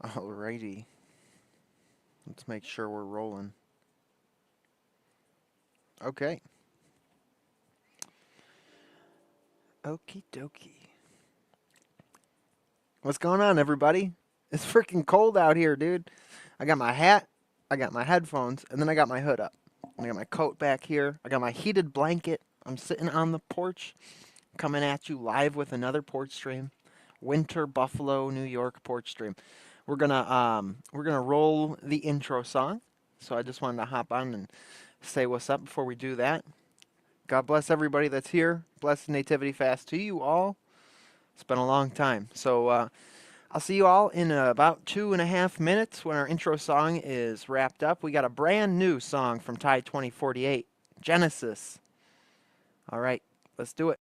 Alrighty. Let's make sure we're rolling. Okay. Okie dokie. What's going on, everybody? It's freaking cold out here, dude. I got my hat, I got my headphones, and then I got my hood up. I got my coat back here. I got my heated blanket. I'm sitting on the porch, coming at you live with another porch stream. Winter Buffalo, New York porch stream. We're gonna roll the intro song. So I just wanted to hop on and say what's up before we do that. God bless everybody that's here. Blessed Nativity Fast to you all. It's been a long time. So I'll see you all in about 2.5 minutes when our intro song is wrapped up. We got a brand new song from Ty 2048, Genesis. All right, let's do it.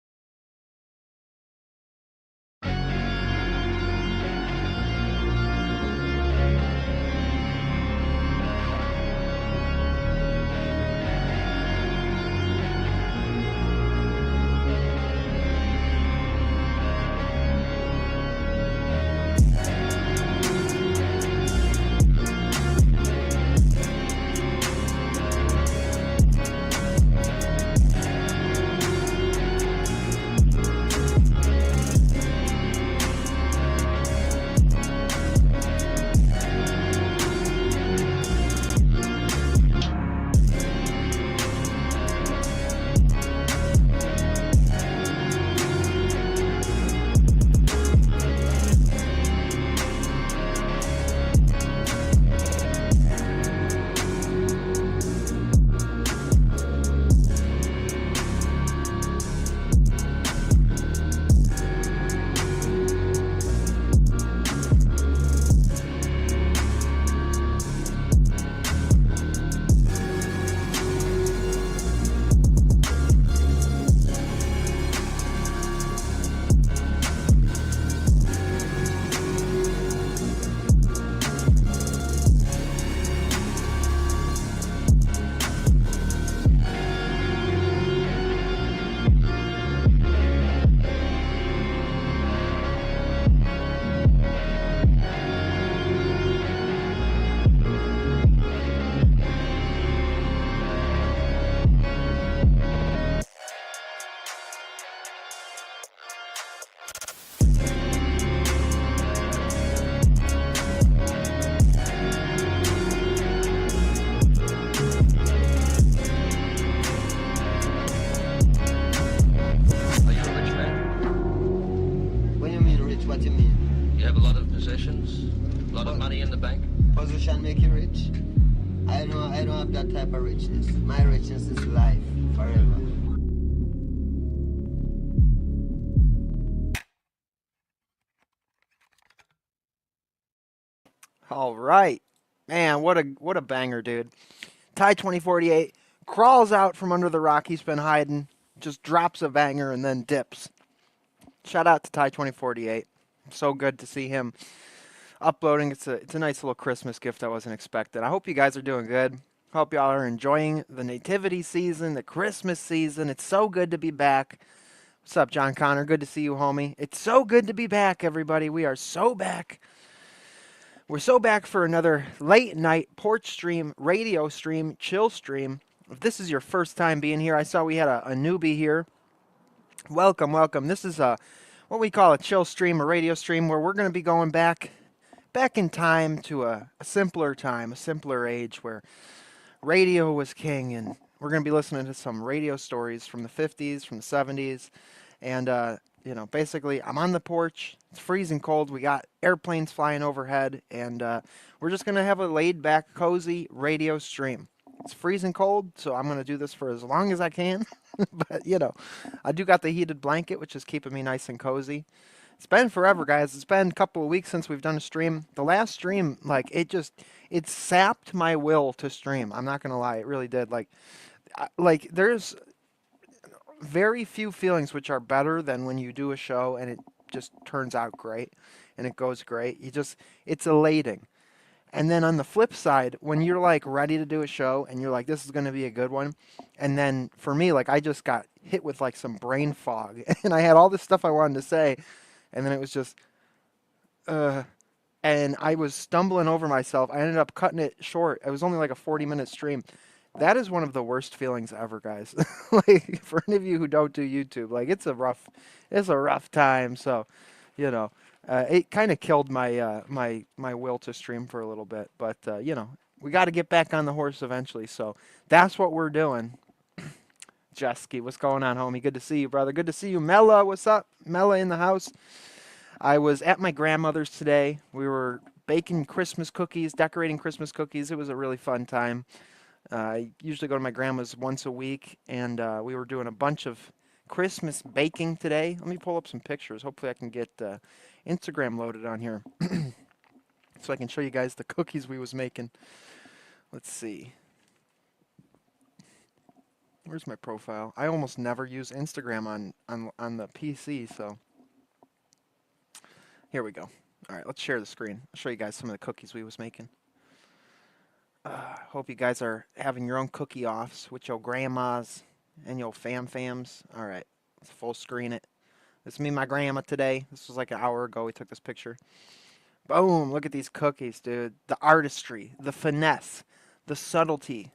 Position make you rich? I don't have that type of richness. My richness is life forever. All right. Man, what a banger, dude. Ty 2048 crawls out from under the rock he's been hiding, just drops a banger and then dips. Shout out to Ty 2048. So good to see him uploading. It's a nice little Christmas gift I wasn't expecting. I hope you guys are doing good. Hope y'all are enjoying the nativity season, the Christmas season. It's so good to be back. What's up, John Connor? Good to see you, homie. It's so good to be back, everybody. We are so back. We're so back for another late night porch stream, radio stream, chill stream. If this is your first time being here, I saw we had a newbie here. Welcome, welcome. This is what we call a chill stream, a radio stream, where we're going to be going back in time to a simpler time, a simpler age where radio was king, and we're going to be listening to some radio stories from the 50s, from the 70s, and basically I'm on the porch. It's freezing cold. We got airplanes flying overhead, and we're just going to have a laid-back, cozy radio stream. It's freezing cold, so I'm going to do this for as long as I can. But, I do got the heated blanket, which is keeping me nice and cozy. It's been forever, guys. It's been a couple of weeks since we've done a stream. The last stream, it sapped my will to stream. I'm not going to lie. It really did. There's very few feelings which are better than when you do a show and it just turns out great and it goes great. It's elating. And then on the flip side, when you're ready to do a show and you're like, this is going to be a good one. And then for me, I just got hit with some brain fog and I had all this stuff I wanted to say. and then it was just, uh, and I was stumbling over myself. I ended up cutting it short. It was only like a 40-minute stream. That is one of the worst feelings ever, guys. Like for any of you who don't do YouTube, like it's a rough time. So, you know, it kind of killed my my will to stream for a little bit. But you know, we got to get back on the horse eventually. So that's what we're doing. Jesky, what's going on, homie? Good to see you, brother. Good to see you, Mella. What's up, Mella in the house? I was at my grandmother's today. We were baking Christmas cookies, decorating Christmas cookies. It was a really fun time. I usually go to my grandma's once a week, and we were doing a bunch of Christmas baking today. Let me pull up some pictures. Hopefully, I can get Instagram loaded on here so I can show you guys the cookies we was making. Let's see. Where's my profile? I almost never use Instagram on the PC, so here we go. All right, let's share the screen. I'll show you guys some of the cookies we was making. Hope you guys are having your own cookie offs with your grandmas and your fams. All right, let's full screen it. This is me and my grandma today. This was like an hour ago we took this picture. Boom, look at these cookies, dude. The artistry, the finesse, the subtlety,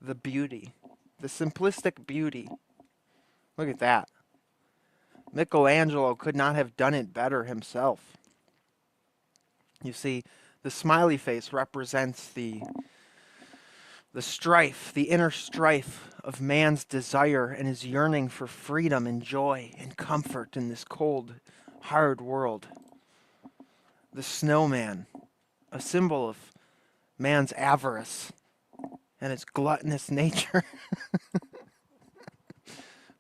the beauty, the simplistic beauty. Look at that. Michelangelo could not have done it better himself. You see, the smiley face represents the strife, the inner strife of man's desire and his yearning for freedom and joy and comfort in this cold, hard world. The snowman, a symbol of man's avarice and its gluttonous nature.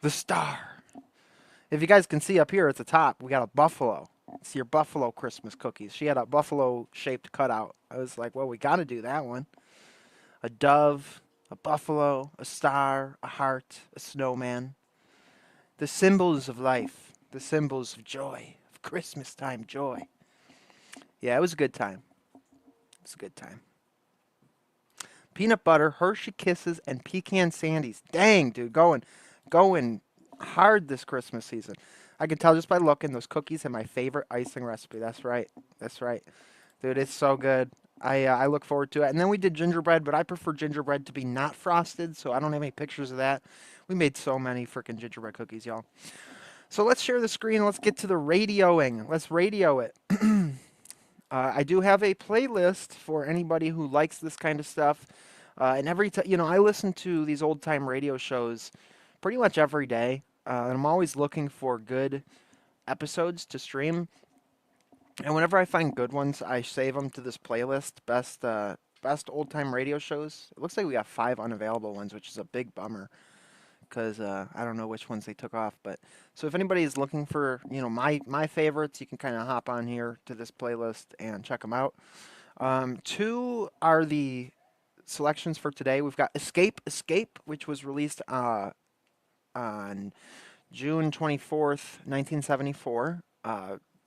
The star. If you guys can see up here at the top, we got a buffalo. It's your buffalo Christmas cookies. She had a buffalo-shaped cutout. I was like, well, we got to do that one. A dove, a buffalo, a star, a heart, a snowman. The symbols of life, the symbols of joy, of Christmas time joy. Yeah, it was a good time. It was a good time. Peanut butter, Hershey Kisses, and pecan sandies. Dang, dude, going hard this Christmas season. I can tell just by looking, those cookies have my favorite icing recipe. That's right. That's right. Dude, it's so good. I look forward to it. And then we did gingerbread, but I prefer gingerbread to be not frosted, so I don't have any pictures of that. We made so many freaking gingerbread cookies, y'all. So let's share the screen. Let's get to the radioing. Let's radio it. I do have a playlist for anybody who likes this kind of stuff. And every time, I listen to these old time radio shows pretty much every day. And I'm always looking for good episodes to stream. And whenever I find good ones, I save them to this playlist. Best old time radio shows. It looks like we got 5 unavailable ones, which is a big bummer. Because I don't know which ones they took off. But so if anybody is looking for my favorites, you can kind of hop on here to this playlist and check them out. 2 are the selections for today. We've got Escape, which was released on June 24th, 1974.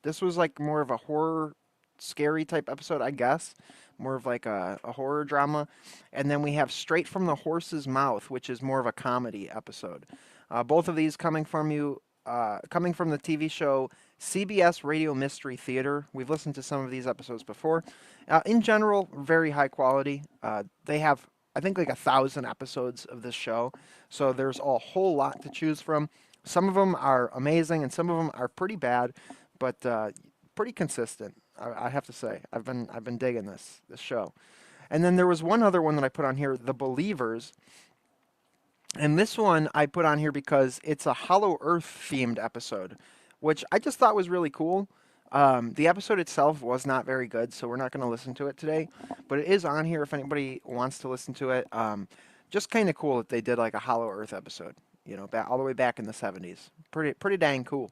This was like more of a horror, scary type episode, I guess. More of like a horror drama. And then we have Straight from the Horse's Mouth, which is more of a comedy episode. Both of these coming from the TV show CBS Radio Mystery Theater. We've listened to some of these episodes before. In general, very high quality. They have, I think, like 1,000 episodes of this show. So there's a whole lot to choose from. Some of them are amazing, and some of them are pretty bad, but pretty consistent. I have to say, I've been digging this show. And then there was one other one that I put on here, The Believers. And this one I put on here because it's a Hollow Earth themed episode, which I just thought was really cool. The episode itself was not very good, so we're not going to listen to it today. But it is on here if anybody wants to listen to it. Just kind of cool that they did like a Hollow Earth episode, all the way back in the 70s. Pretty dang cool.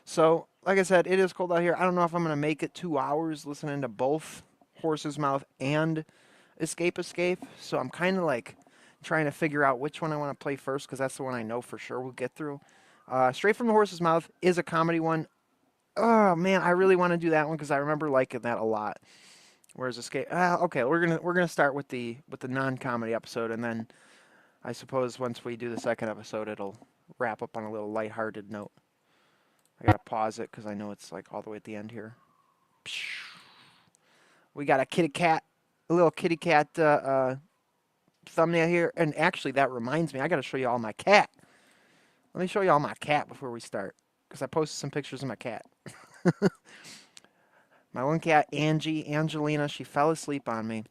So, like I said, it is cold out here. I don't know if I'm going to make it 2 hours listening to both Horse's Mouth and Escape. So I'm kind of like trying to figure out which one I want to play first because that's the one I know for sure we'll get through. Straight from the Horse's Mouth is a comedy one. Oh man, I really want to do that one because I remember liking that a lot. Whereas Escape, okay, we're gonna start with the non-comedy episode, and then I suppose once we do the second episode, it'll wrap up on a little lighthearted note. I gotta pause it because I know it's like all the way at the end here. We got a kitty cat, a little kitty cat thumbnail here. And actually, that reminds me, I gotta show you all my cat. Let me show you all my cat before we start, because I posted some pictures of my cat. My one cat, Angelina, she fell asleep on me,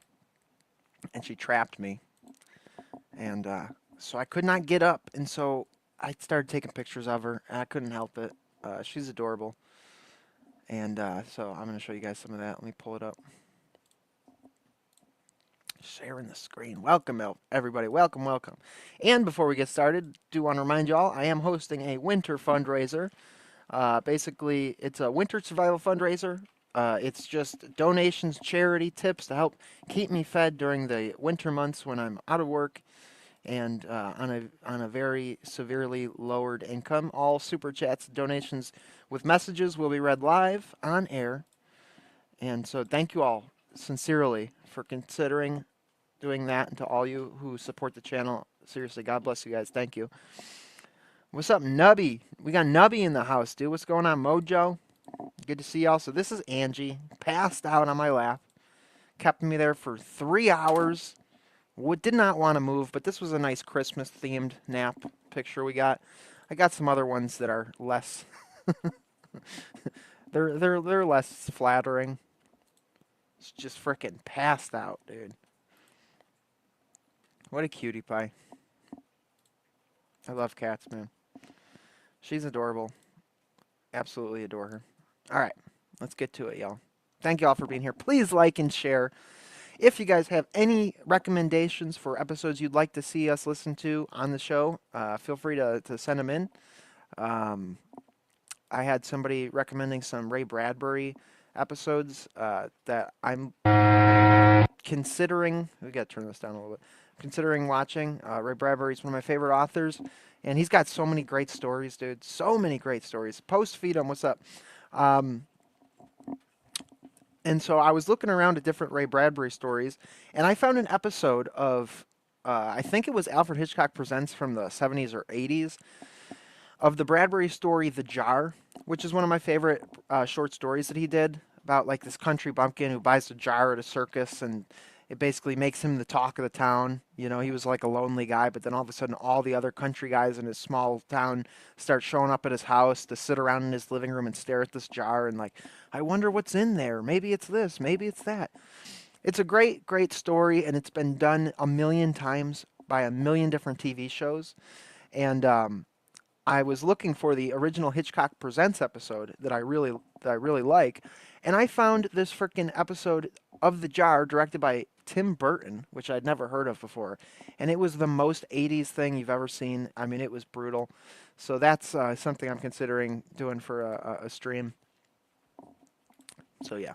and she trapped me. And so I could not get up, and so I started taking pictures of her, and I couldn't help it. She's adorable. And so I'm going to show you guys some of that. Let me pull it up. Sharing the screen. Welcome, everybody. Welcome, welcome. And before we get started, do want to remind you all, I am hosting a winter fundraiser. Basically, it's a winter survival fundraiser. It's just donations, charity, tips to help keep me fed during the winter months when I'm out of work and on a very severely lowered income. All super chats, donations with messages will be read live on air. And so thank you all sincerely for considering doing that, and to all you who support the channel. Seriously, God bless you guys. Thank you. What's up, Nubby? We got Nubby in the house, dude. What's going on, Mojo? Good to see y'all. So this is Angie, passed out on my lap. Kept me there for 3 hours. Did not want to move, but this was a nice Christmas-themed nap picture we got. I got some other ones that are less. they're less flattering. It's just freaking passed out, dude. What a cutie pie. I love cats, man. She's adorable. Absolutely adore her. All right, let's get to it, y'all. Thank you all for being here. Please like and share. If you guys have any recommendations for episodes you'd like to see us listen to on the show, feel free to send them in. I had somebody recommending some Ray Bradbury episodes that I'm considering. We got to turn this down a little bit. Considering watching. Ray Bradbury is one of my favorite authors, and he's got so many great stories, dude. So many great stories. Post feed him. What's up? And so I was looking around at different Ray Bradbury stories, and I found an episode of, I think it was Alfred Hitchcock Presents from the 70s or 80s, of the Bradbury story The Jar, which is one of my favorite short stories that he did about like this country bumpkin who buys a jar at a circus, and it basically makes him the talk of the town. You know, he was like a lonely guy, but then all of a sudden all the other country guys in his small town start showing up at his house to sit around in his living room and stare at this jar and like, I wonder what's in there. Maybe it's this, maybe it's that. It's a great, great story, and it's been done a million times by a million different TV shows. And I was looking for the original Hitchcock Presents episode that I really like, and I found this freaking episode of The Jar directed by Tim Burton, which I'd never heard of before, and it was the most 80s thing you've ever seen. I mean, it was brutal. So that's something I'm considering doing for a stream. So yeah,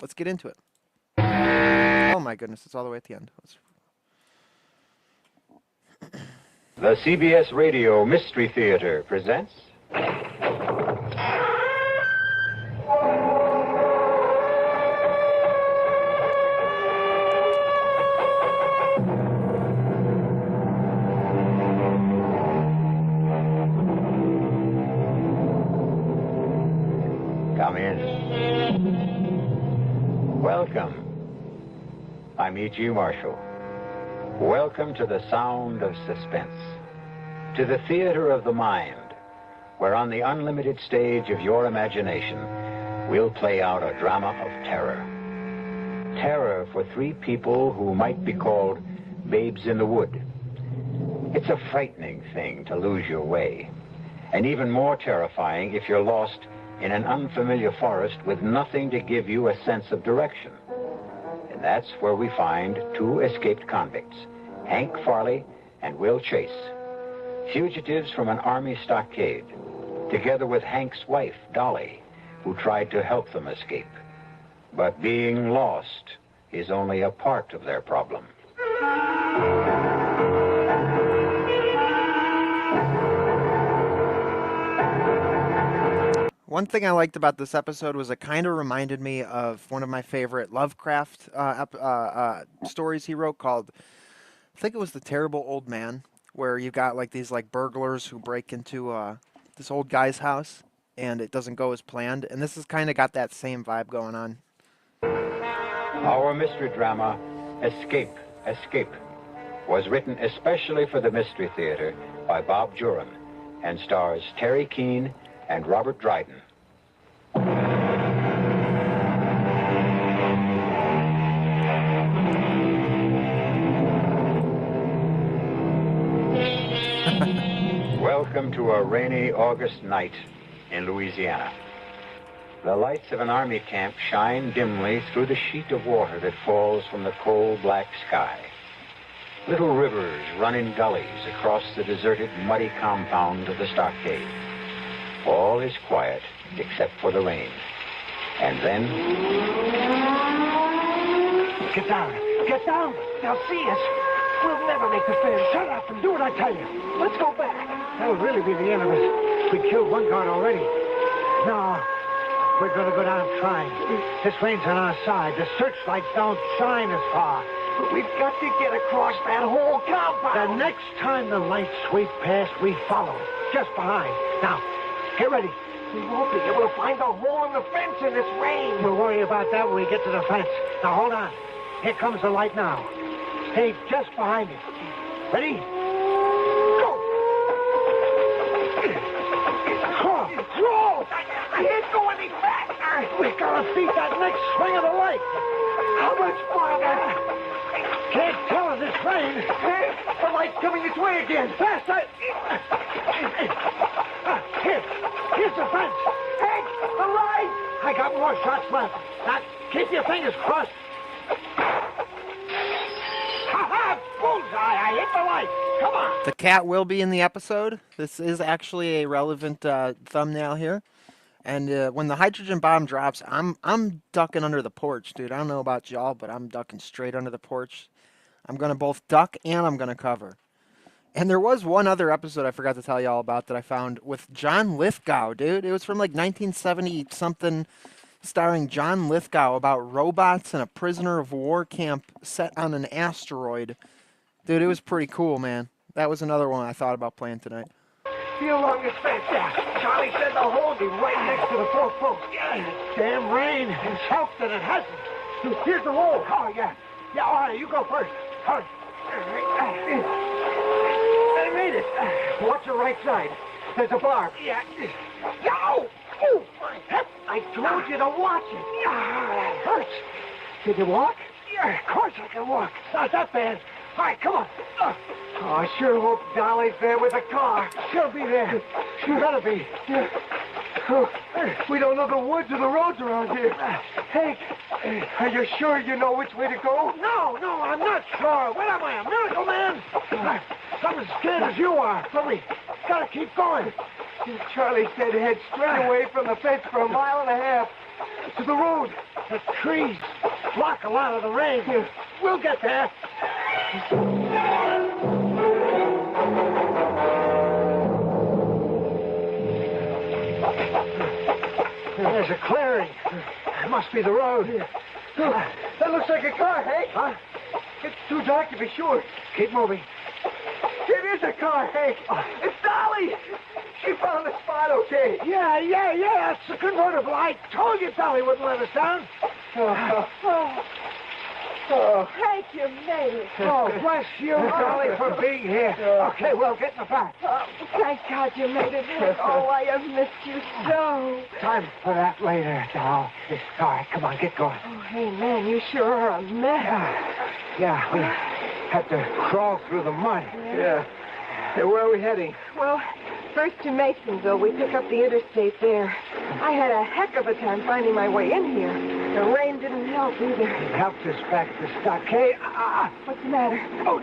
let's get into it. Oh my goodness, it's all the way at the end. The CBS Radio Mystery Theater presents... Come in. Welcome. I'm E.G. Marshall. Welcome to the sound of suspense, to the theater of the mind, where on the unlimited stage of your imagination, we'll play out a drama of terror. Terror for three people who might be called babes in the wood. It's a frightening thing to lose your way, and even more terrifying if you're lost in an unfamiliar forest with nothing to give you a sense of direction. And that's where we find two escaped convicts, Hank Farley and Will Chase, fugitives from an army stockade, together with Hank's wife, Dolly, who tried to help them escape. But being lost is only a part of their problem. One thing I liked about this episode was it kind of reminded me of one of my favorite Lovecraft stories he wrote called, I think it was The Terrible Old Man, where you got like these like burglars who break into this old guy's house, and it doesn't go as planned. And this has kind of got that same vibe going on. Our mystery drama, Escape, Escape, was written especially for the Mystery Theater by Bob Juran and stars Terry Keane and Robert Dryden. Welcome to a rainy August night in Louisiana. The lights of an army camp shine dimly through the sheet of water that falls from the cold black sky. Little rivers run in gullies across the deserted, muddy compound of the stockade. All is quiet except for the rain. And then... Get down! Get down! They'll see us! We'll never make the fence. Shut up and do what I tell you. Let's go back. That'll really be the end of us. We killed one guard already. No, we're going to go down trying. This rain's on our side. The searchlights don't shine as far. But we've got to get across that whole compound. The next time the lights sweep past, we follow. Just behind. Now, get ready. We won't be able to find a hole in the fence in this rain. We'll worry about that when we get to the fence. Now, hold on. Here comes the light now. Stay just behind it. Ready? Go! Crawl! I can't go any faster! We gotta beat that next swing of the light! How much farther? Can't tell in this rain! The light's coming this way again! Faster! Here's the fence! Hey, the light! I got more shots left. Now, keep your fingers crossed. Bullseye! I hit the light! Come on! The cat will be in the episode. This is actually a relevant thumbnail here. And when the hydrogen bomb drops, I'm ducking under the porch, dude. I don't know about y'all, but I'm ducking straight under the porch. I'm going to both duck and I'm going to cover. And there was one other episode I forgot to tell y'all about that I found with John Lithgow, dude. It was from like 1970-something, starring John Lithgow, about robots in a prisoner of war camp set on an asteroid. Dude, it was pretty cool, man. That was another one I thought about playing tonight. Feel along this fence. Yeah. Charlie said the hole would be right next to the four posts. Damn rain has helped and it hasn't. Here's the hole. Oh, yeah. Yeah, all right, you go first. Hurry. I made it. Watch your right side. There's a barb. Yeah. Oh! Oh, my head. I told you to watch it. That hurts. Did you walk? Yeah, of course I can walk. It's not that bad. All right, come on. Oh, I sure hope Dolly's there with the car. She'll be there. She gotta be. Yeah. Oh, we don't know the woods or the roads around here. Hey, are you sure you know which way to go? No, I'm not sure. What am I, a miracle man? I'm as scared as you are. But we gotta keep going. Charlie said head straight away from the fence for 1.5 miles to the road. The trees block a lot of the rain. We'll get there. There's a clearing. It must be the road. That looks like a car, Hank. Huh? It's too dark to be sure. Keep moving. It is a car, Hank. It's Dolly. She found the spot okay. Yeah. It's a convertible. I told you Dolly wouldn't let us down. Hank, you made it. Oh, bless you, Dolly, for being here. Okay, well, get in the back. Thank God you made it, Hank. Oh, I have missed you so. Time for that later, doll. All right, come on, get going. Oh, hey, man, you sure are a mess. Yeah, we have to crawl through the mud. Yeah. Hey, where are we heading? Well, first to Masonville. We took up the interstate there. I had a heck of a time finding my way in here. The rain didn't help either. It helped us back to the stockade. What's the matter? Oh,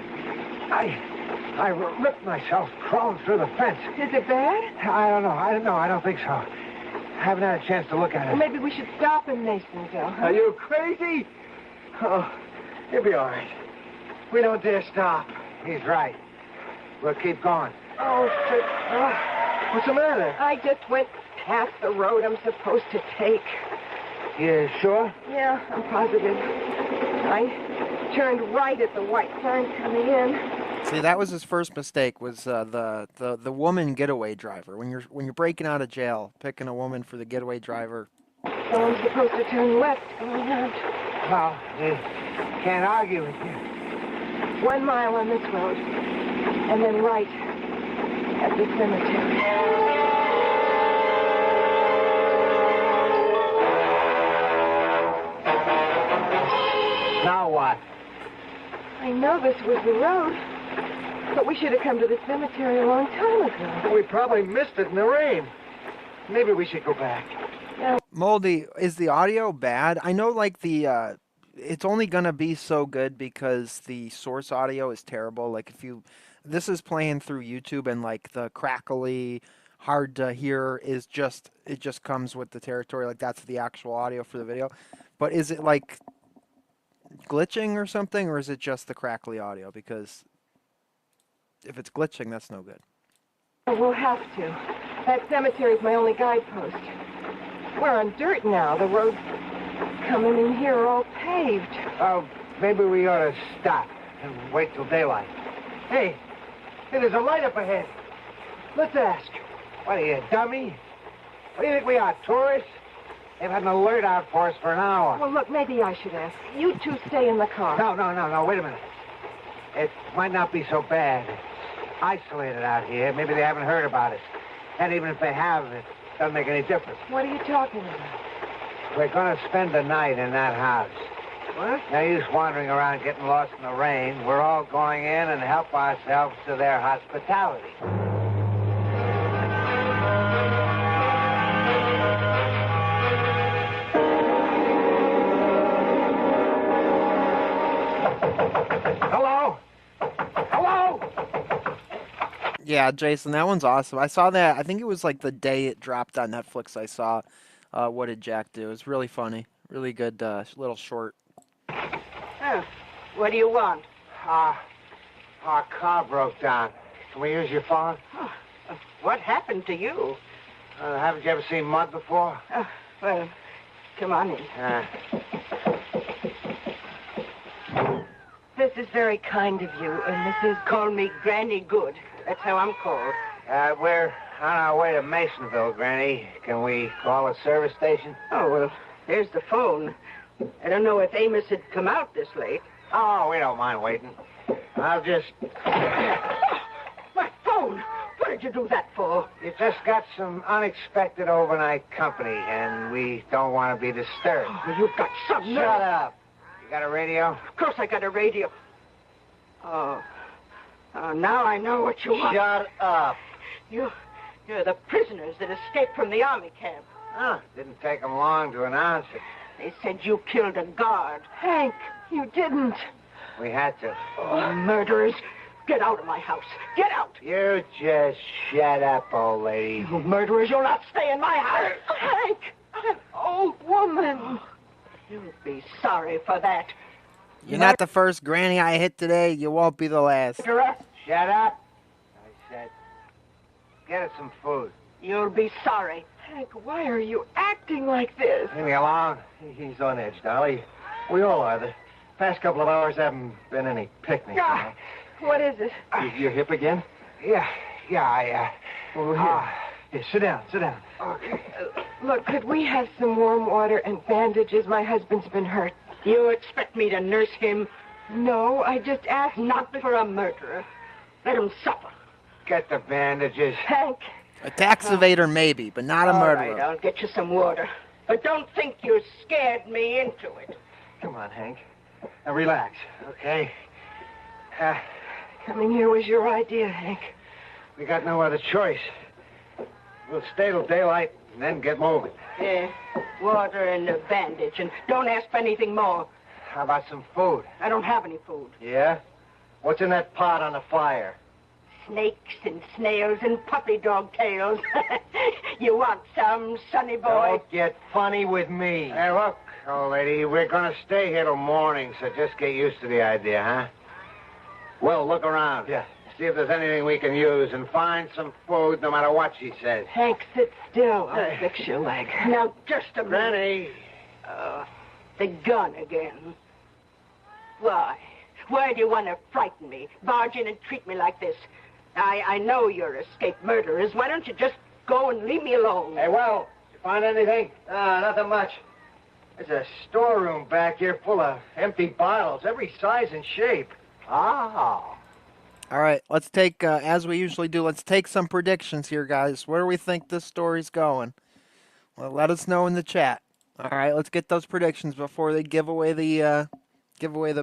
I ripped myself crawling through the fence. Is it bad? I don't know. I don't think so. I haven't had a chance to look at it. Well, maybe we should stop in Masonville. Are you crazy? Oh, you'll be all right. We don't dare stop. He's right. We'll keep going. Oh, shit. What's the matter? I just went past the road I'm supposed to take. You sure? Yeah, I'm positive. I turned right at the white sign coming in. See, that was his first mistake. Was the woman getaway driver? When you're breaking out of jail, picking a woman for the getaway driver. So I'm supposed to turn left going out. Well, can't argue with you. 1 mile on this road, and then right at the cemetery. Now what? I know this was the road, but we should have come to the cemetery a long time ago. We probably missed it in the rain. Maybe we should go back. Moldy, is the audio bad? I know, like, it's only gonna be so good because the source audio is terrible. Like, this is playing through YouTube, and like the crackly, hard to hear it just comes with the territory. Like, that's the actual audio for the video. But is it like glitching or something, or is it just the crackly audio? Because if it's glitching, that's no good. We'll have to. That cemetery's my only guidepost. We're on dirt now. The roads coming in here are all paved. Oh, maybe we ought to stop and wait till daylight. Hey, there's a light up ahead. Let's ask. What are you, dummy? What do you think we are, tourists? They've had an alert out for us for an hour. Well, look, maybe I should ask. You two stay in the car. No, wait a minute. It might not be so bad. It's isolated out here. Maybe they haven't heard about us. And even if they have, it doesn't make any difference. What are you talking about? We're going to spend the night in that house. What? No use wandering around getting lost in the rain. We're all going in and help ourselves to their hospitality. Yeah, Jason, that one's awesome. I saw that. I think it was like the day it dropped on Netflix. I saw What Did Jack Do? It was really funny. Really good little short. Oh, what do you want? Our car broke down. Can we use your phone? Oh, what happened to you? Haven't you ever seen mud before? Well, come on in. This is very kind of you, and this is... Call me Granny Good. That's how I'm called. We're on our way to Masonville, Granny. Can we call a service station? Oh, well, there's the phone. I don't know if Amos had come out this late. Oh, we don't mind waiting. I'll just... My phone! What did you do that for? You just got some unexpected overnight company, and we don't want to be disturbed. Oh, you've got some nerve. Shut up. You got a radio? Of course I got a radio. Oh, now I know what you want. Shut up. You're the prisoners that escaped from the army camp. Didn't take them long to announce it. They said you killed a guard. Hank, you didn't. We had to. Oh, murderers. Get out of my house. Get out. You just shut up, old lady. You murderers, you'll not stay in my house. Hank, an old woman. You'll be sorry for that. You're not the first granny I hit today. You won't be the last. Shut up. I said, get us some food. You'll be sorry. Hank, why are you acting like this? Leave me alone. He's on edge, Dolly. We all are. The past couple of hours haven't been any picnics. You know? What is it? Your hip again? Yeah, Well, here, sit down. Okay. Look, could we have some warm water and bandages? My husband's been hurt. You expect me to nurse him? No, I just asked... Not for a murderer. Let him suffer. Get the bandages. Hank. A tax evader, maybe, but not a murderer. All right, I'll get you some water. But don't think you scared me into it. Come on, Hank. Now, relax, okay? Coming here was your idea, Hank. We got no other choice. We'll stay till daylight and then get moving. Yeah, water and a bandage, and don't ask for anything more. How about some food? I don't have any food. Yeah? What's in that pot on the fire? Snakes and snails and puppy dog tails. You want some, sonny boy? Don't get funny with me. Hey, look, old lady, we're gonna stay here till morning, so just get used to the idea, huh? Well, look around. Yeah. See if there's anything we can use, and find some food no matter what she says. Hank, sit still. I'll fix your leg. Now, just a minute. Granny. The gun again. Why? Why do you want to frighten me? Barge in and treat me like this? I know you're escaped murderers. Why don't you just go and leave me alone? Hey, well, did you find anything? Nothing much. There's a storeroom back here full of empty bottles, every size and shape. Oh. All right, let's take, as we usually do, let's take some predictions here, guys. Where do we think this story's going? Well, let us know in the chat. All right, let's get those predictions before they give away the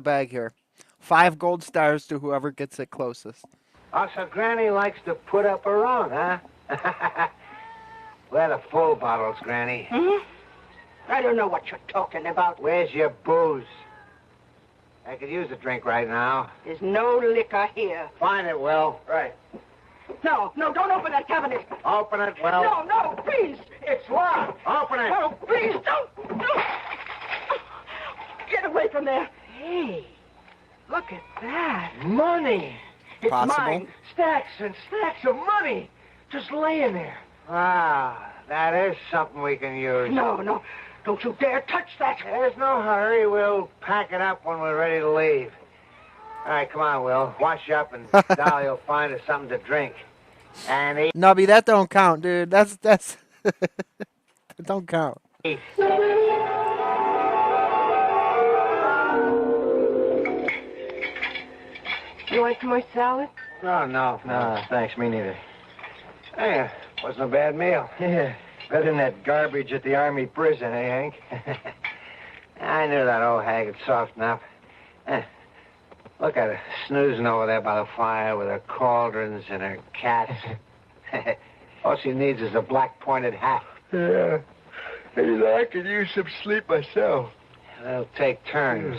bag here. 5 gold stars to whoever gets it closest. Oh, so Granny likes to put up her own, huh? Where are the full bottles, Granny? Hmm? I don't know what you're talking about. Where's your booze? I could use a drink right now. There's no liquor here. Find it, Will. Right. No, don't open that cabinet. Open it, Will. No, please. It's locked. Open it. No, please, don't. Get away from there. Hey, look at that. Money. It's Possible. mine. Stacks and stacks of money. Just laying there. Ah, that is something we can use. No, don't you dare touch that. There's no hurry. We'll pack it up when we're ready to leave. All right, come on, Will. Wash up, and Dolly will find us something to drink. And eat. Nubby, that don't count, dude. That's that don't count. You want some more salad? Oh, no, thanks. Me neither. Hey, wasn't a bad meal. Yeah, better than that garbage at the Army prison, eh, Hank? I knew that old hag would soften up. Look at her, snoozing over there by the fire with her cauldrons and her cats. All she needs is a black pointed hat. Yeah. I could use some sleep myself. They'll take turns.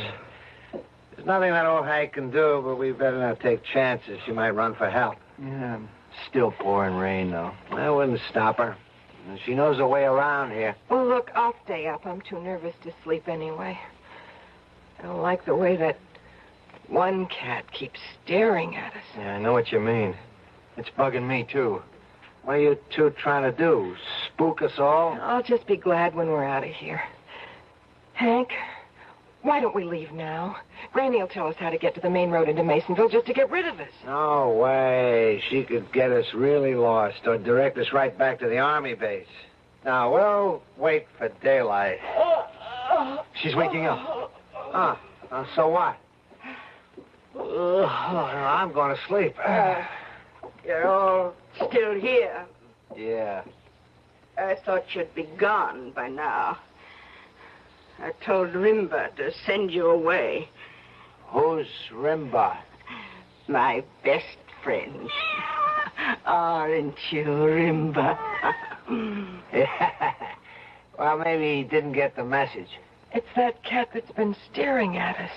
There's nothing that old hag can do, but we better not take chances. She might run for help. Yeah, still pouring rain, though. I wouldn't stop her. She knows her way around here. Well, look, I'll stay up. I'm too nervous to sleep anyway. I don't like the way that one cat keeps staring at us. Yeah, I know what you mean. It's bugging me, too. What are you two trying to do? Spook us all? I'll just be glad when we're out of here. Hank, why don't we leave now? Granny will tell us how to get to the main road into Masonville just to get rid of us. No way. She could get us really lost or direct us right back to the Army base. Now, we'll wait for daylight. She's waking up. So what? I'm going to sleep. You're all still here. Yeah. I thought you'd be gone by now. I told Rimba to send you away. Who's Rimba? My best friend. Aren't you, Rimba? Well, maybe he didn't get the message. It's that cat that's been staring at us.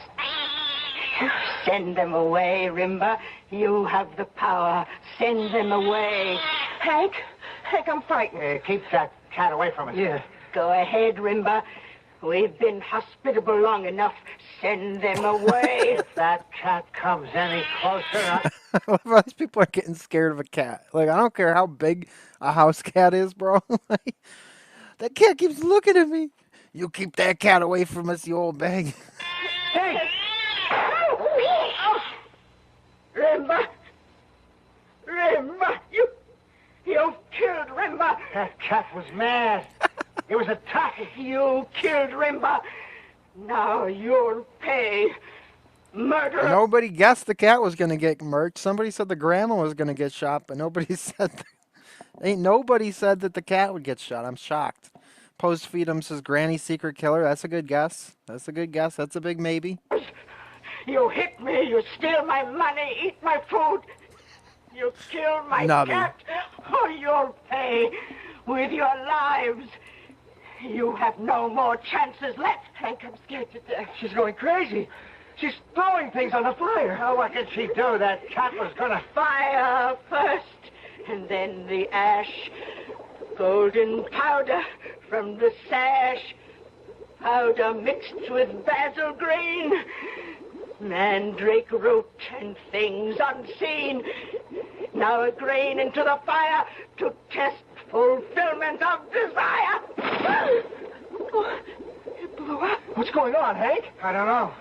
Send them away, Rimba. You have the power. Send them away. Hank, I'm frightened. Keep that cat away from us. Yeah. Go ahead, Rimba. We've been hospitable long enough. Send them away. If that cat comes any closer... These people are getting scared of a cat. Like, I don't care how big a house cat is, bro. Like, that cat keeps looking at me. You keep that cat away from us, you old bag. Hey! Rimba! You killed Rimba! That cat was mad. It was attacking. You killed Rimba! Now you'll pay. Murderer! Nobody guessed the cat was going to get murked. Somebody said the grandma was going to get shot, but nobody said... Nobody said that the cat would get shot. I'm shocked. Postfeedum says Granny's secret killer. That's a good guess. That's a good guess. That's a big maybe. You hit me. You steal my money. Eat my food. You killed my cat. Oh, you'll pay with your lives. You have no more chances left. Hank, I'm scared to death. She's going crazy. She's throwing things on the fire. Oh, what can she do? That cat was going to... Fire first, and then the ash. Golden powder from the sash. Powder mixed with basil green. Mandrake root and things unseen. Now a grain into the fire to test fulfillment of desire. Oh, it blew up. What's going on, Hank? I don't know.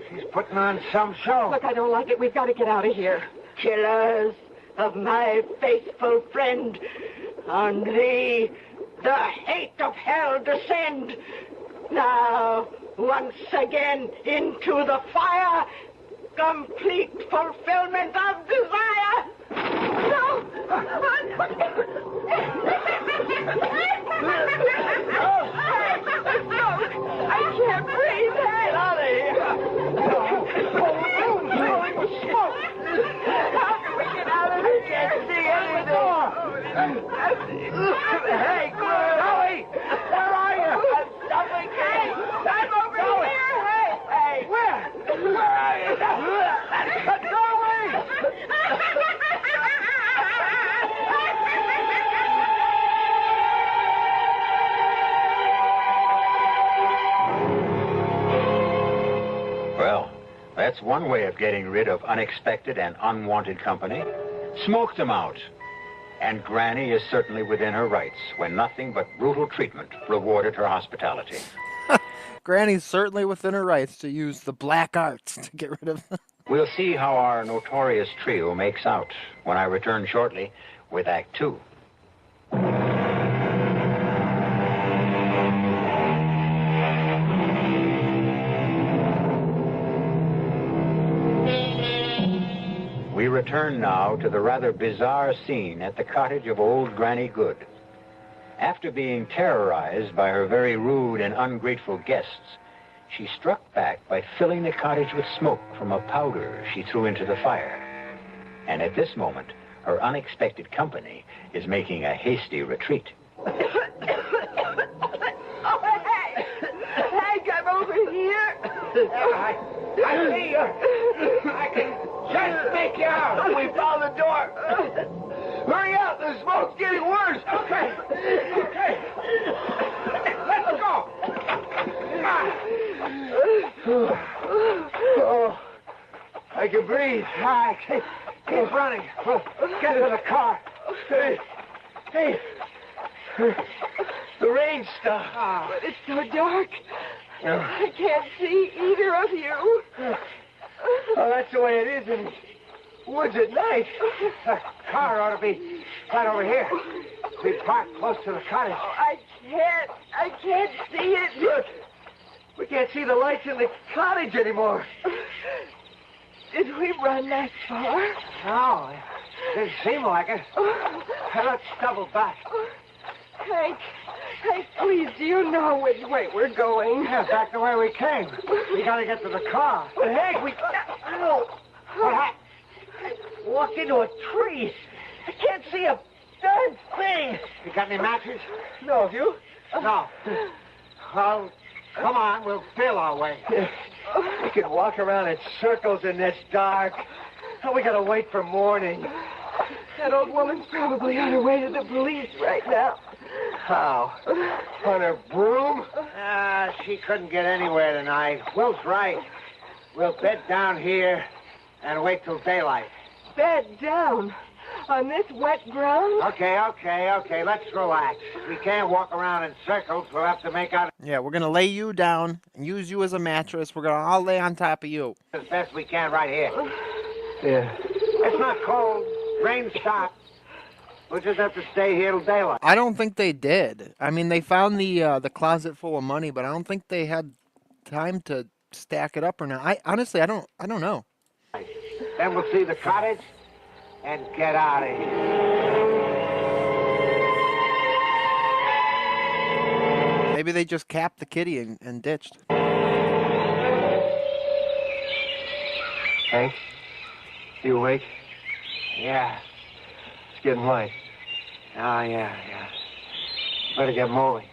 She's putting on some show. Look, I don't like it. We've got to get out of here. Killers of my faithful friend, on thee the hate of hell descend. Now, once again into the fire, complete fulfillment of desire. No! I can't breathe. Get out of here. Filling with smoke. How can we get out of here? Can't see anything. Hey, Chloe, where are you? I'm suffocating. I'm over here. Hey. Where are you? Go away. Well, that's one way of getting rid of unexpected and unwanted company. Smoke them out. And Granny is certainly within her rights when nothing but brutal treatment rewarded her hospitality. Granny's certainly within her rights to use the black arts to get rid of them. We'll see how our notorious trio makes out when I return shortly with Act 2. We return now to the rather bizarre scene at the cottage of old Granny Good. After being terrorized by her very rude and ungrateful guests, she struck back by filling the cottage with smoke from a powder she threw into the fire. And at this moment, her unexpected company is making a hasty retreat. Oh, hey! Hank, I'm over here. I see you. I can just make you out. We found the door. Hurry up, the smoke's getting worse. Okay. Let's go. Oh, I can breathe. All right, keep running. We'll get to the car. Hey, the rain stopped. But it's so dark. I can't see either of you. Oh, that's the way it is in woods at night. The car ought to be right over here. We parked close to the cottage. Oh, I can't see it. Look, we can't see the lights in the cottage anymore. Did we run that far? No, it didn't seem like it. Let's double back. Hank, please, do you know which way we're going? Yeah, back the way we came. We gotta get to the car. But Hank, we... Oh, What happened? I walked into a tree. I can't see a darn thing. You got any matches? No, have you? No. Well, come on, we'll feel our way. We can walk around in circles in this dark. Oh, we gotta wait for morning. That old woman's probably on her way to the police right now. How? On her broom? She couldn't get anywhere tonight. Will's right. We'll bed down here and wait till daylight. Bed down on this wet ground? Okay. Let's relax. We can't walk around in circles. We'll have to make out Yeah, we're going to lay you down and use you as a mattress. We're going to all lay on top of you. as best we can right here. Yeah. It's not cold. Rain stopped. We'll just have to stay here till daylight. I don't think they did. I mean, they found the closet full of money, but I don't think they had time to stack it up or not. Honestly, I don't know. Then we'll see the cottage and get out of here. Maybe they just capped the kitty and ditched. Hank, you awake? Yeah. It's getting light. Oh, yeah. Better get moving.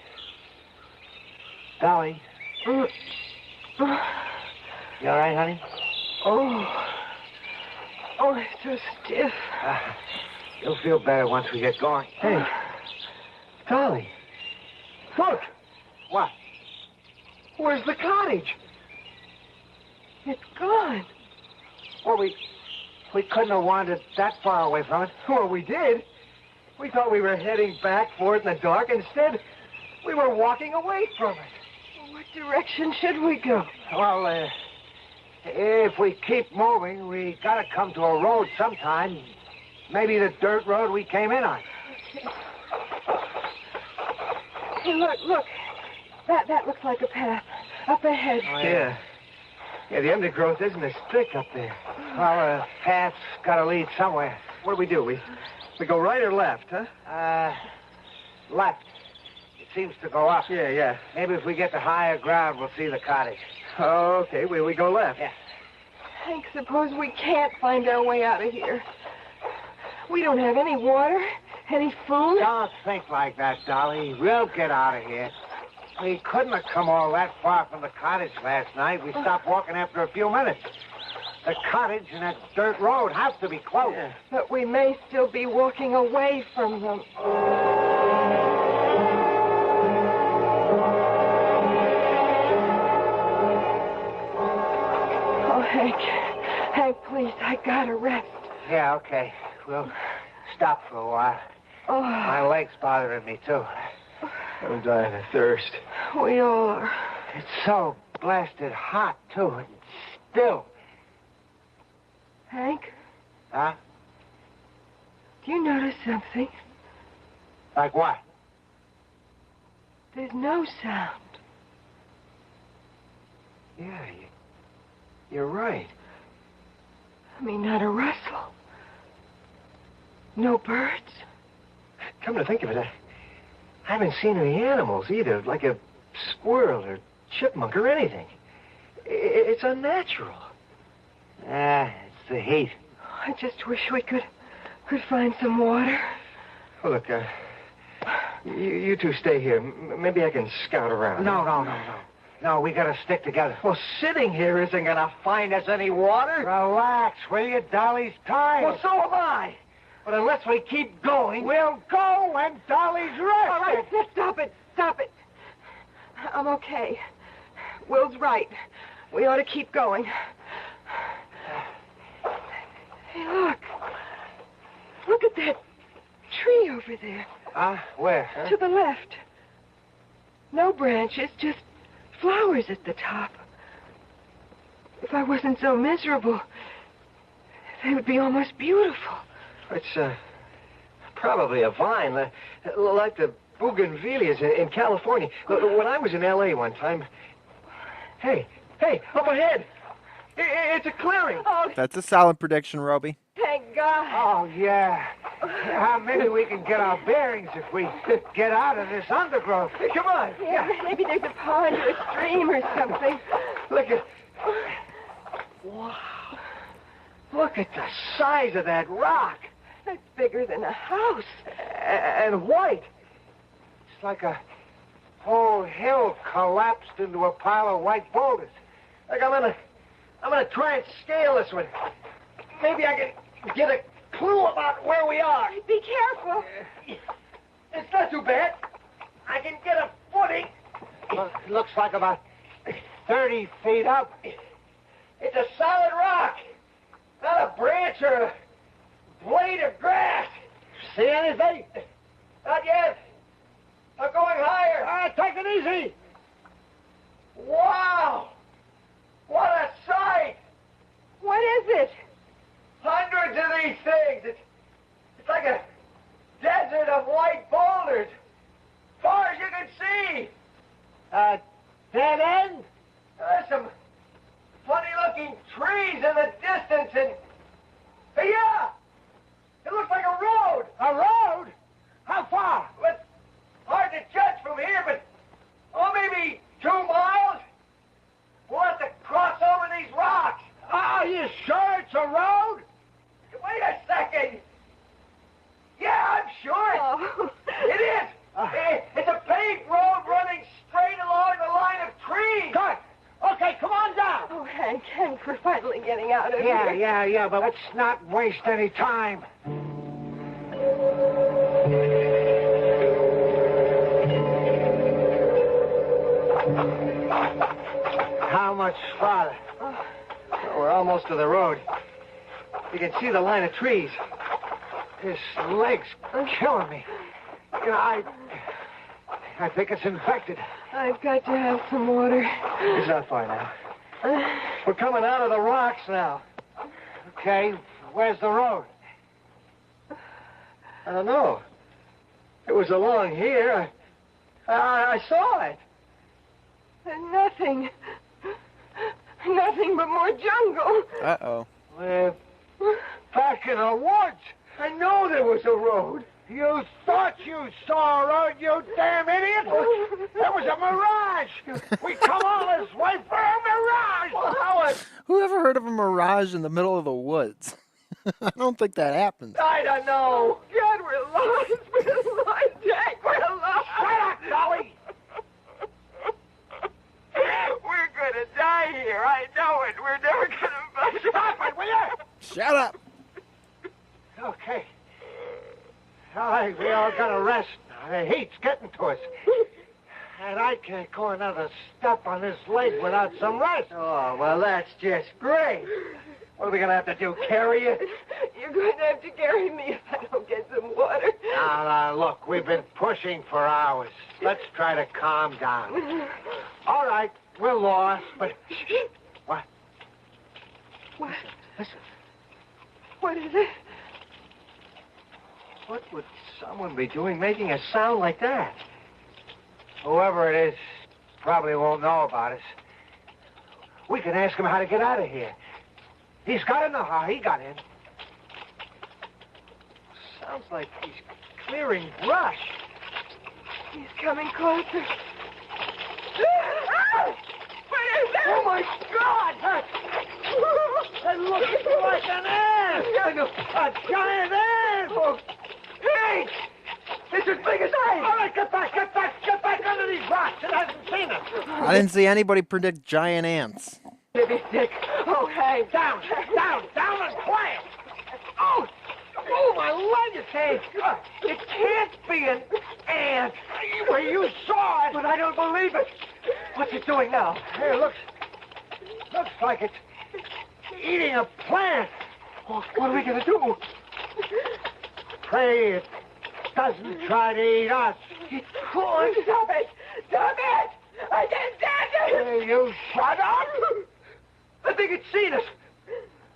Dolly. You all right, honey? Oh, it's so stiff. You'll feel better once we get going. Hey, Dolly. Look, What? where's the cottage? It's gone. Well, we couldn't have wandered that far away from it. Well, we did. We thought we were heading back for it in the dark. Instead, we were walking away from it. What direction should we go? Well, If we keep moving, we gotta come to a road sometime. Maybe the dirt road we came in on. Hey, look. That looks like a path. Up ahead. Oh, yeah. Yeah, the undergrowth isn't as thick up there. Well, the path's gotta lead somewhere. What do? We go right or left, huh? Left. It seems to go up. Yeah. Maybe if we get to higher ground, we'll see the cottage. Oh, okay. We go left. Yeah. Hank, suppose we can't find our way out of here. We don't have any water, any food. Don't think like that, Dolly. We'll get out of here. We couldn't have come all that far from the cottage last night. We stopped walking after a few minutes. The cottage and that dirt road have to be close. Yeah. But we may still be walking away from them. Oh, Hank, please, I gotta rest. Yeah, okay. We'll stop for a while. Oh, My leg's bothering me, too. I'm dying of thirst. we all are. It's so blasted hot, too, and still. Hank, Huh? do you notice something? Like what? There's no sound. Yeah, you're right. I mean, not a rustle. No birds. Come to think of it, I haven't seen any animals either, like a squirrel or chipmunk or anything. It's unnatural. It's the heat. I just wish we could find some water. Oh, look, you two stay here. Maybe I can scout around. No. No, we gotta stick together. Well, sitting here isn't gonna find us any water. Relax, will you? Dolly's tired. Well, so am I. But unless we keep going... We'll go when Dolly's rested. All right, stop it. I'm okay. Will's right. We ought to keep going. Hey, look. Look at that tree over there. Where? To the left. No branches, just flowers at the top. If I wasn't so miserable, they would be almost beautiful. It's, probably a vine, like the bougainvilleas in California. When I was in L.A. one time... Hey, up ahead! It's a clearing! Oh, That's a solid prediction, Roby. thank God. Oh, yeah. Maybe we can get our bearings if we get out of this undergrowth. Hey, come on! Yeah, maybe there's a pond or a stream or something. Look at... Wow. Look at the size of that rock. That's bigger than a house. And white. It's like a whole hill collapsed into a pile of white boulders. Look, I'm gonna try and scale this one. Maybe I can get a clue about where we are. Be careful. It's not too bad. I can get a footing. It looks like about 30 feet up. It's a solid rock. Not a branch or a blade of grass. See anything? Not yet. I'm going higher. All right, take it easy. Wow! What a sight! What is it? Hundreds of these things. It's like a desert of white boulders. Far as you can see. Dead end? There's some funny-looking trees in the distance, and... Hey, yeah! It looks like a road! A road? How far? It's hard to judge from here, but... Oh, maybe 2 miles? We'll have to cross over these rocks. Are you sure it's a road? Wait a second! Yeah, I'm sure Oh. it is! It's a paved road running straight along the line of trees! Good. Okay, come on down. Oh, Hank, we're finally getting out of here. Yeah, but let's not waste any time. How much farther? We're almost to the road. You can see the line of trees. This leg's killing me. You know, I think it's infected. I've got to have some water. It's not far now. We're coming out of the rocks now. Okay, where's the road? I don't know. It was along here. I saw it. And nothing. Nothing but more jungle. Uh-oh. We're back in the woods. I know there was a road. You thought you saw a road, you damn idiot! That was a mirage! We come all this way for a mirage! Howard! Who ever heard of a mirage in the middle of the woods? I don't think that happens. I don't know! God, we're lost. We're lost, Jack. We're lost. Shut up, Dolly! We're gonna die here. I know it. We're never gonna... Stop it, will you? Shut up! Okay. All right, we all got to rest now. The heat's getting to us. And I can't go another step on this leg without some rest. Oh, well, that's just great. What are we going to have to do, carry you? You're going to have to carry me if I don't get some water. Now, look, we've been pushing for hours. Let's try to calm down. All right, we're lost, but... What? What? Listen. What is it? What would someone be doing making a sound like that? Whoever it is probably won't know about us. We can ask him how to get out of here. He's got to know how he got in. Sounds like he's clearing brush. He's coming closer. What is that? Oh, my God! That looks like an ant! A giant ant! Oh, hey! It's as big as I! All right, get back under these rocks! It hasn't seen us! I didn't see anybody predict giant ants. Baby stick. Oh, hey. Down and quiet! Oh, my leg is... Hey, it can't be an ant! Well, you saw it! But I don't believe it! What's it doing now? Hey, looks like it's eating a plant! What are we gonna do? Pray it doesn't try to eat us. Oh, stop it! Stop it! I can't stand it! Hey, you shut up! I think it's seen us.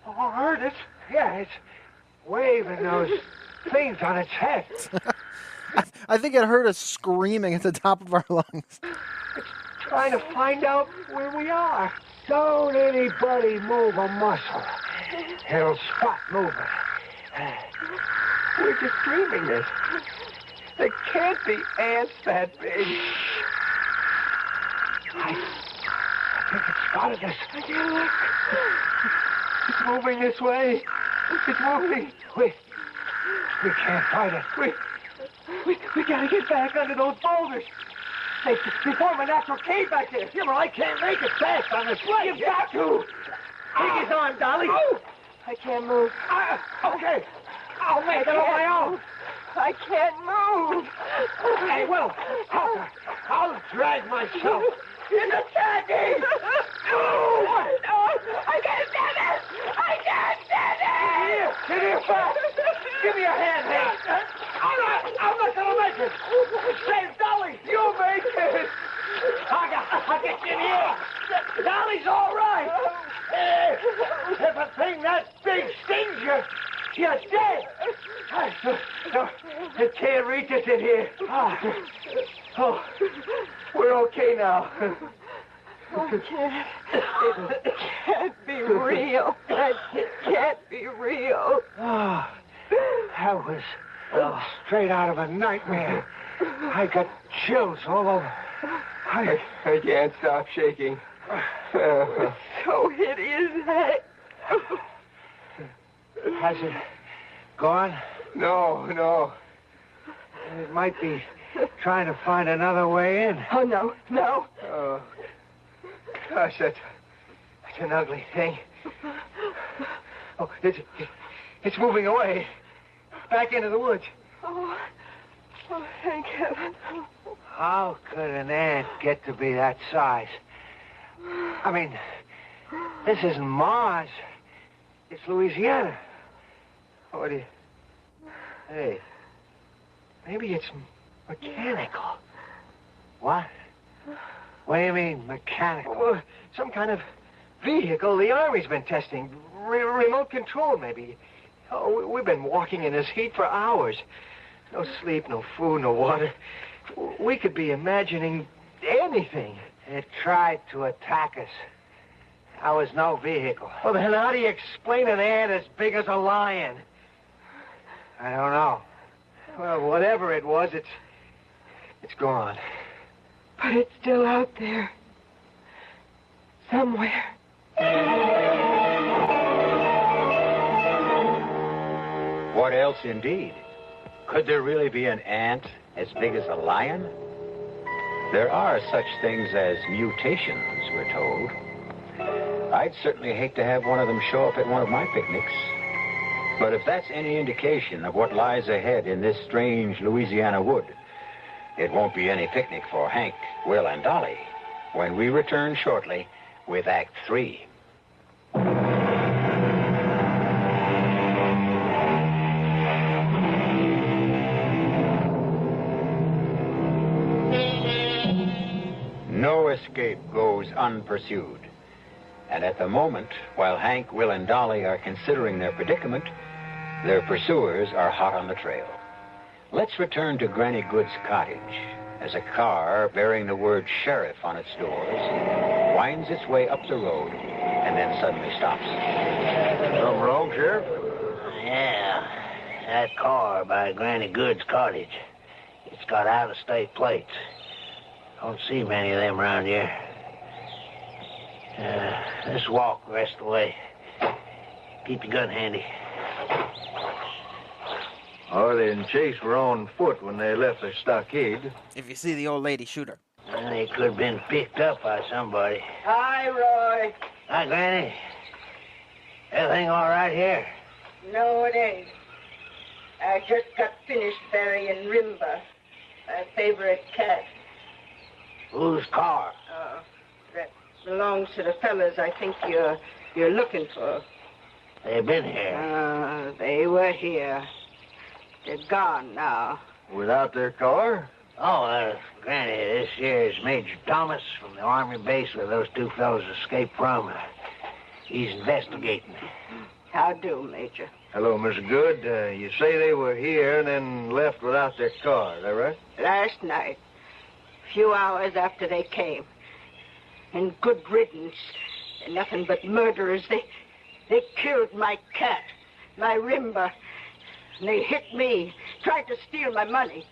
Oh, I heard it. Yeah, it's waving those things on its head. I think it heard us screaming at the top of our lungs. It's trying to find out where we are. Don't anybody move a muscle. It'll stop moving. We're just dreaming this. There can't be ants that big. I think it's spotted us. I can't look. It's moving this way. It's moving. We can't fight it. We gotta get back under those boulders. They form a natural cave back there. Yeah, but I can't make it fast on this leg. You've got to. Take his arm, Dolly. I can't move. Okay. I'll make it on my own. I can't move. Hey, well, I'll drag myself. It's attacking! No, I can't stand it! I can't stand it! Get here fast! Give me a hand, Hank! I'm not gonna make it! Save Dolly! You make it! I'll get you in here! Dolly's all right! If a thing that big stings you, you're dead! It can't reach us in here. Oh, we're okay now. It can't be real. That can't be real. Oh, that was straight out of a nightmare. I got chills all over. I can't stop shaking. So hideous. Has it gone? No. It might be trying to find another way in. Oh, no. Oh, gosh, that's an ugly thing. Oh, it's moving away. Back into the woods. Oh, thank heaven. How could an ant get to be that size? I mean, this isn't Mars. It's Louisiana. What do you... Hey, maybe it's mechanical. What? What do you mean, mechanical? Well, some kind of vehicle the Army's been testing. Remote control, maybe. Oh, we've been walking in this heat for hours. No sleep, no food, no water. We could be imagining anything. It tried to attack us. There was no vehicle. Well, then how do you explain an ant as big as a lion? I don't know. Well, whatever it was, it's gone. But it's still out there. Somewhere. What else, indeed? Could there really be an ant as big as a lion? There are such things as mutations, we're told. I'd certainly hate to have one of them show up at one of my picnics. But if that's any indication of what lies ahead in this strange Louisiana wood, it won't be any picnic for Hank, Will, and Dolly when we return shortly with Act 3. No escape goes unpursued. And at the moment, while Hank, Will, and Dolly are considering their predicament, their pursuers are hot on the trail. Let's return to Granny Good's cottage as a car bearing the word Sheriff on its doors winds its way up the road and then suddenly stops. Something wrong, Sheriff? Yeah, that car by Granny Good's cottage. It's got out-of-state plates. Don't see many of them around here. Let's walk the rest of the way. Keep your gun handy. Harley and Chase were on foot when they left their stockade. If you see the old lady, shoot her. Well, they could have been picked up by somebody. Hi, Roy. Hi, Granny. Everything all right here? No, it ain't. I just got finished burying Rimba, my favorite cat. Whose car? That belongs to the fellas I think you're looking for. They've been here. They were here. They're gone now. Without their car? Oh, Granny, this here's Major Thomas from the Army base where those two fellows escaped from. He's investigating. How do, Major? Hello, Mr. Good. You say they were here and then left without their car, is that right? Last night, a few hours after they came. And good riddance. They're nothing but murderers. They killed my cat, my Rimba. And they hit me, tried to steal my money.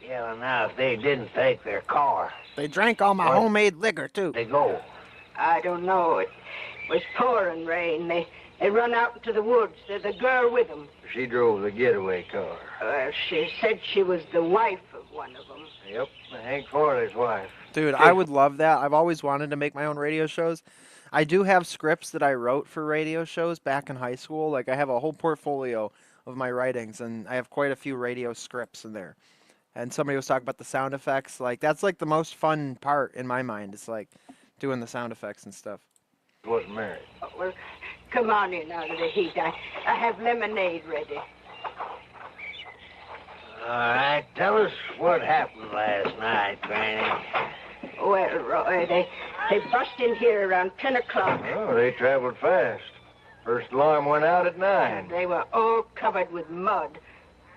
Yeah, well, now, if they didn't take their car, They drank all my homemade liquor, too. they go. I don't know. It was pouring rain. They run out into the woods. There's a girl with them. She drove the getaway car. She said she was the wife of one of them. Yep, Hank Farley's wife. Dude, I would love that. I've always wanted to make my own radio shows. I do have scripts that I wrote for radio shows back in high school. Like, I have a whole portfolio of my writings, and I have quite a few radio scripts in there. And somebody was talking about the sound effects. Like, that's, like, the most fun part in my mind. It's, like, doing the sound effects and stuff. Wasn't married. Oh, well, come on in out of the heat. I have lemonade ready. All right, tell us what happened last night, Granny. Well, Roy, they bust in here around 10 o'clock. Oh, they traveled fast. First alarm went out at 9. They were all covered with mud.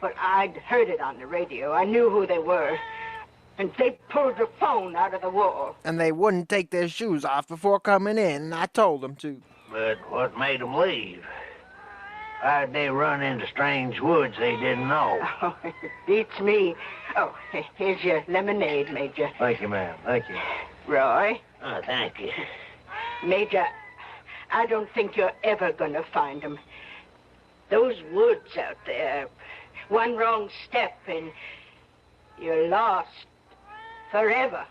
But I'd heard it on the radio. I knew who they were. And they pulled the phone out of the wall. And they wouldn't take their shoes off before coming in, and I told them to. But what made them leave? Why'd they run into strange woods they didn't know? Oh, it beats me. Oh, here's your lemonade, Major. Thank you, ma'am. Thank you. Roy? Oh, thank you. Major, I don't think you're ever going to find them. Those woods out there, one wrong step and you're lost forever.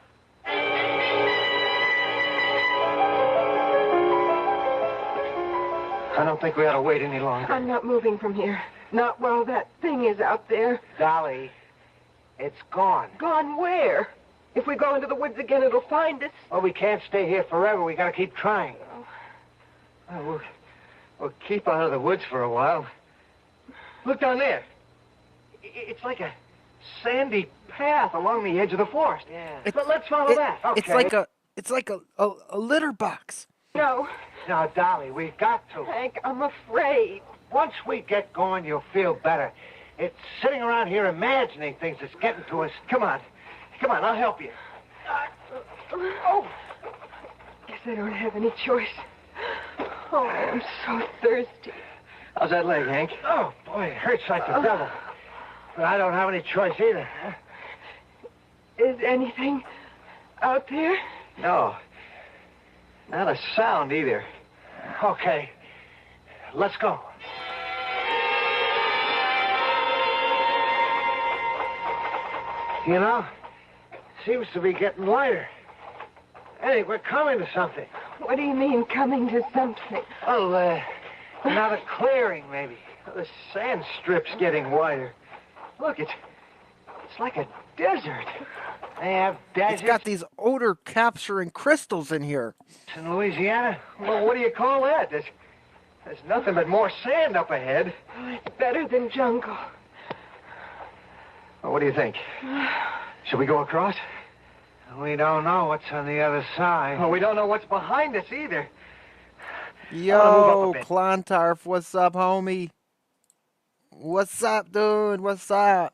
I don't think we ought to wait any longer. I'm not moving from here. Not while that thing is out there. Dolly, it's gone. Gone where? If we go into the woods again, it'll find us. Well, we can't stay here forever. We gotta keep trying. We'll keep out of the woods for a while. Look down there. It's like a sandy path along the edge of the forest. Yeah. But let's follow that. Okay. It's like a litter box. No, Now, Dolly, we've got to. Hank, I'm afraid. Once we get going, you'll feel better. It's sitting around here imagining things that's getting to us. Come on. Come on, I'll help you. Oh! Guess I don't have any choice. Oh, I'm so thirsty. How's that leg, Hank? Oh, boy, it hurts like the devil. But I don't have any choice either. Is anything out there? No. Not a sound either. Okay. Let's go. You know, it seems to be getting lighter. I think we're coming to something. What do you mean, coming to something? Well, another clearing, maybe. The sand strip's getting wider. Look, it's like a desert. They have deserts It's got these odor-capturing crystals in here. in Louisiana. Well, what do you call that? There's nothing but more sand up ahead. Oh, it's better than jungle. Well, what do you think? Should we go across? We don't know what's on the other side. Well, we don't know what's behind us either. Yo, move up a bit. Clontarf, what's up, homie? What's up, dude? What's up?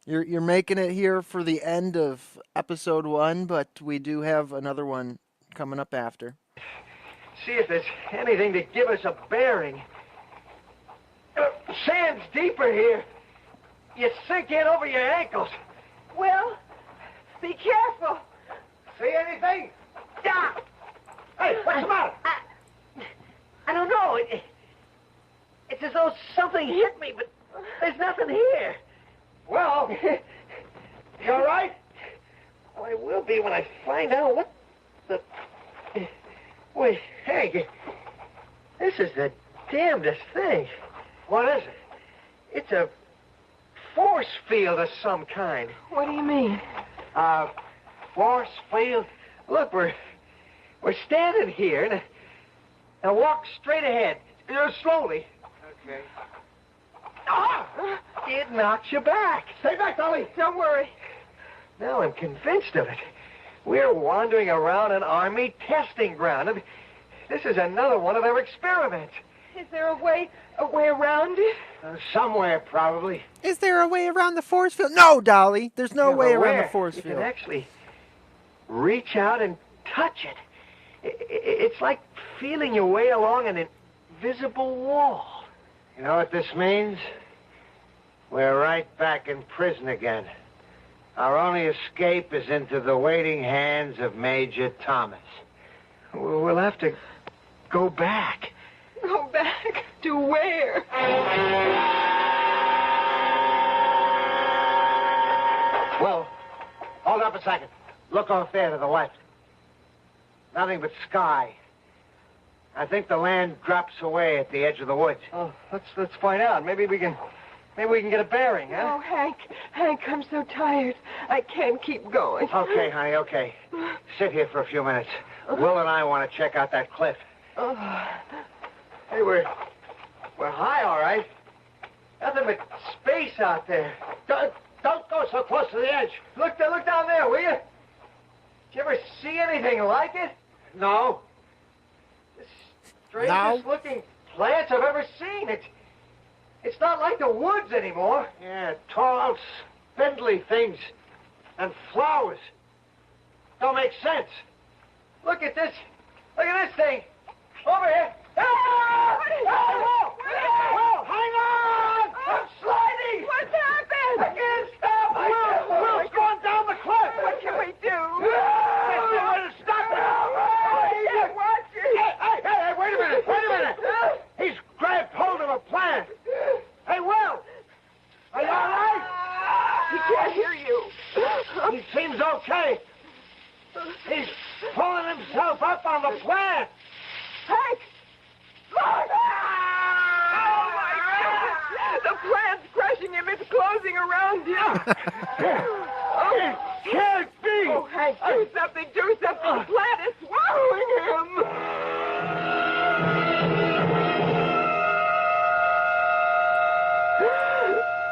You're making it here for the end of episode 1, but we do have another one coming up after. See if there's anything to give us a bearing. Sand's deeper here. You sink in over your ankles. Well, be careful. See anything? Yeah. Hey, what's the matter? I don't know. It's as though something hit me, but there's nothing here. Well, you all right? Well, I will be when I find out what the... Wait, Hank, this is the damnedest thing. What is it? It's a force field of some kind. What do you mean? Force field? Look, we're standing here. Now walk straight ahead. Slowly. Okay. Ah! It knocks you back. Stay back, Dolly. Don't worry. Now I'm convinced of it. We're wandering around an army testing ground. This is another one of their experiments. Is there a way around it? Somewhere, probably. Is there a way around the force field? No, Dolly. There's no Yeah, way but around where? the force You field. can actually reach out and touch it. It's like feeling your way along an invisible wall. You know what this means? We're right back in prison again. Our only escape is into the waiting hands of Major Thomas. We'll have to go back. Go back to where? Well, hold up a second. Look off there to the left. Nothing but sky. I think the land drops away at the edge of the woods. Oh, let's find out. Maybe we can get a bearing, huh? Oh, Hank, I'm so tired. I can't keep going. Okay, honey, okay. Sit here for a few minutes. Will and I want to check out that cliff. Oh. Hey, we're high, all right. Nothing but space out there. Don't go so close to the edge. Look down there, will you? Did you ever see anything like it? No. The strangest looking plants I've ever seen. It's not like the woods anymore. Yeah, tall, spindly things. And flowers. Don't make sense. Look at this. Look at this thing. Over here. Ah! Whoa! Whoa! Hang on! I'm sliding! What's happened? I can't stop! Will's going down the cliff. What can we do? Stop it! I can't watch it. Hey, wait a minute. He's grabbed hold of a plant. Hey, Will! Are you all right? He can't hear you. He seems okay. He's pulling himself up on the plant. Hank! Look! Oh, my goodness! The plant's crushing him. It's closing around him. It can't be. Oh, Hank, do something. Do something. The plant is swallowing him.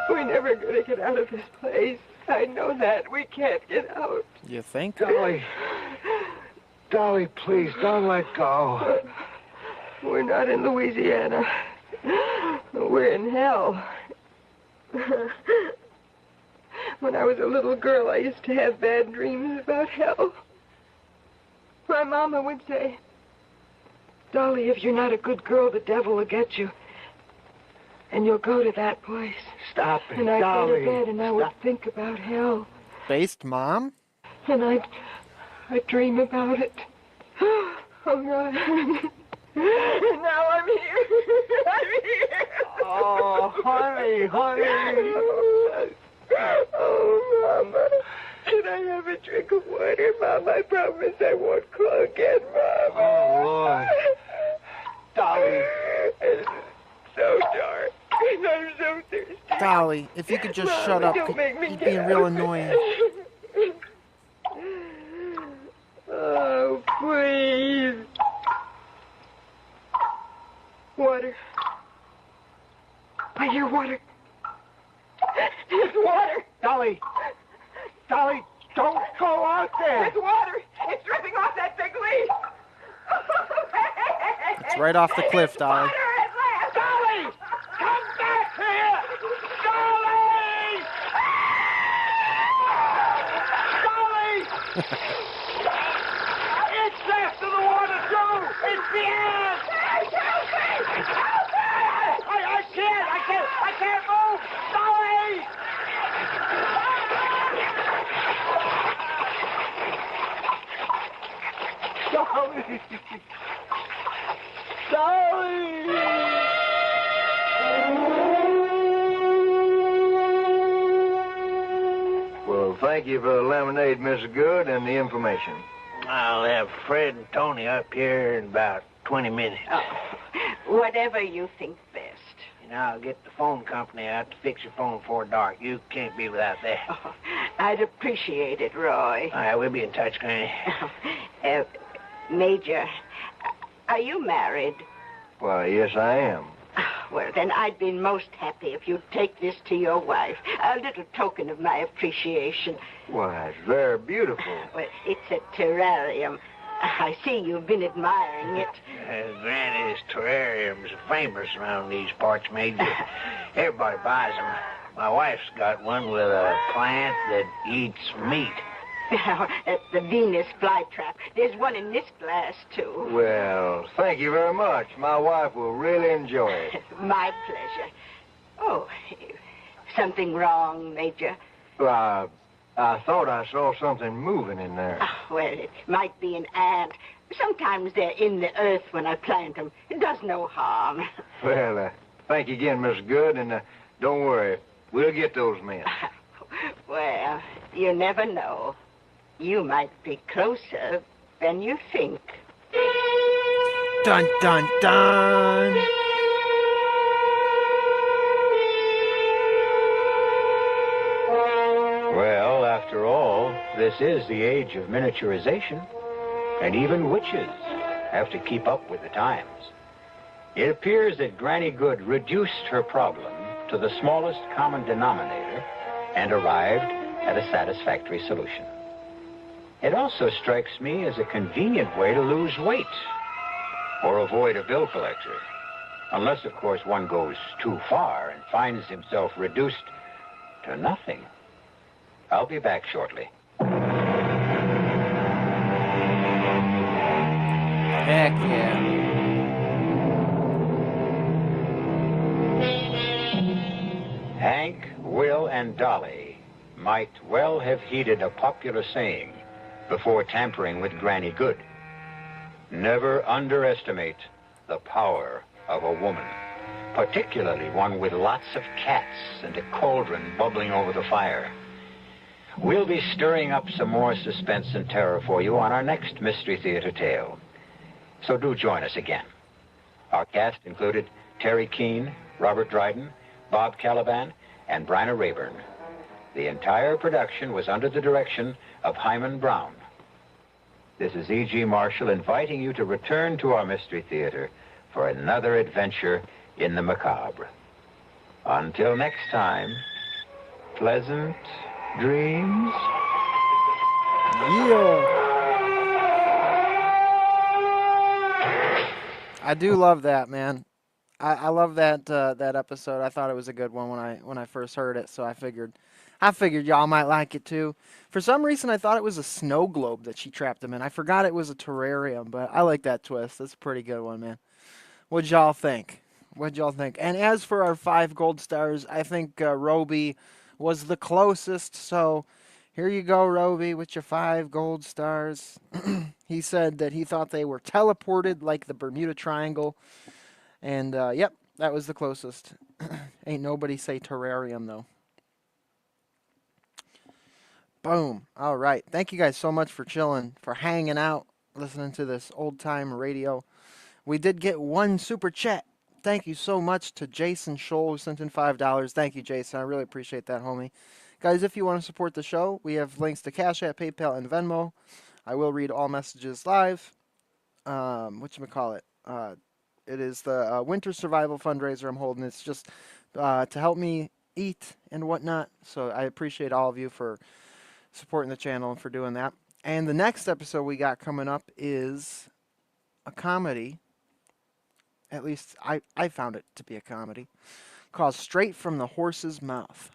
We're never going to get out of this place. I know that. We can't get out. You think? Dolly, please, don't let go. We're not in Louisiana. We're in hell. When I was a little girl, I used to have bad dreams about hell. My mama would say, Dolly, if you're not a good girl, the devil will get you. And you'll go to that place. Stop it, And I'd Dolly. go to bed and I would think about hell. Based mom? And I'd dream about it. Oh, God. And now I'm here. I'm here. Oh, honey. Oh, Mama. Can I have a drink of water, Mom? I promise I won't call again, Mom. Oh, Lord. Dolly. It's so dark. And I'm so thirsty. Dolly, if you could just Mama, shut up. don't make me You'd get be real out. annoying. Oh, please. Water. I hear water. It's water. Dolly, don't go out there. It's water. It's dripping off that big leaf. It's right off the cliff, Dolly. Water at last. Dolly, come back here. Dolly! Dolly! It's left of the water, too. It's the end. Help me! Help me! I can't move. Dolly! Dolly! Well, thank you for the lemonade, Mr. Good, and the information. I'll have Fred and Tony up here in about 20 minutes. Oh, whatever you think best. And I'll get the phone company out to fix your phone before dark. You can't be without that. Oh, I'd appreciate it, Roy. All right, we'll be in touch, Granny. Major, are you married? Why, yes, I am. Well, then I'd be most happy if you'd take this to your wife. A little token of my appreciation. Why, it's very beautiful. Well, it's a terrarium. I see you've been admiring it. Granny's terrariums are famous around these parts, Major. Everybody buys them. My wife's got one with a plant that eats meat. The Venus flytrap. There's one in this glass, too. Well, thank you very much. My wife will really enjoy it. My pleasure. Oh, something wrong, Major? Well, I thought I saw something moving in there. Well, it might be an ant. Sometimes they're in the earth when I plant them. It does no harm. Well, thank you again, Mr. Good, and don't worry. We'll get those men. Well, you never know. You might be closer than you think. Dun, dun, dun. Well, after all, this is the age of miniaturization, and even witches have to keep up with the times. It appears that Granny Good reduced her problem to the smallest common denominator and arrived at a satisfactory solution. It also strikes me as a convenient way to lose weight or avoid a bill collector. Unless, of course, one goes too far and finds himself reduced to nothing. I'll be back shortly. Heck yeah. Hank, Will, and Dolly might well have heeded a popular saying before tampering with Granny Good. Never underestimate the power of a woman, particularly one with lots of cats and a cauldron bubbling over the fire. We'll be stirring up some more suspense and terror for you on our next Mystery Theater tale. So do join us again. Our cast included Terry Keane, Robert Dryden, Bob Caliban, and Bryna Rayburn. The entire production was under the direction of Hyman Brown. This is E.G. Marshall inviting you to return to our Mystery Theater for another adventure in the macabre. Until next time, pleasant dreams. Yeah. I do love that, man. I love that that episode. I thought it was a good one when I first heard it, so I figured y'all might like it too. For some reason, I thought it was a snow globe that she trapped him in. I forgot it was a terrarium, but I like that twist. That's a pretty good one, man. What'd y'all think? What'd y'all think? And as for our 5 gold stars, I think Roby was the closest. So here you go, Roby, with your 5 gold stars. He said that he thought they were teleported like the Bermuda Triangle. And yep, that was the closest. Ain't nobody say terrarium, though. Boom. All right. Thank you guys so much for chilling, for hanging out, listening to this old-time radio. We did get 1 super chat. Thank you so much to Jason Scholl, who sent in $5. Thank you, Jason. I really appreciate that, homie. Guys, if you want to support the show, we have links to Cash App, PayPal, and Venmo. I will read all messages live. Whatchamacallit? It is the winter survival fundraiser I'm holding. It's just to help me eat and whatnot. So I appreciate all of you for supporting the channel and for doing that. And the next episode we got coming up is a comedy. At least I found it to be a comedy. Called Straight from the Horse's Mouth.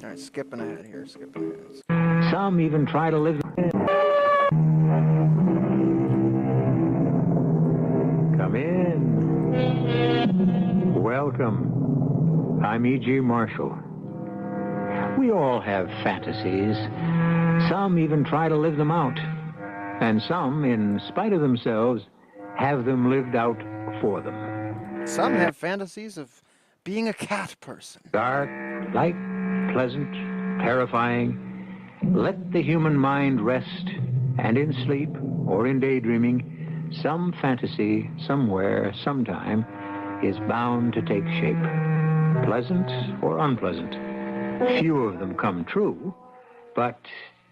All right, skipping ahead here, skipping ahead. Some even try to live. Come in. Welcome. I'm E.G. Marshall. We all have fantasies. Some even try to live them out. And some, in spite of themselves, have them lived out for them. Some have fantasies of being a cat person. Dark, light, pleasant, terrifying. Let the human mind rest, and in sleep or in daydreaming, some fantasy, somewhere, sometime, is bound to take shape. Pleasant or unpleasant. Few of them come true, but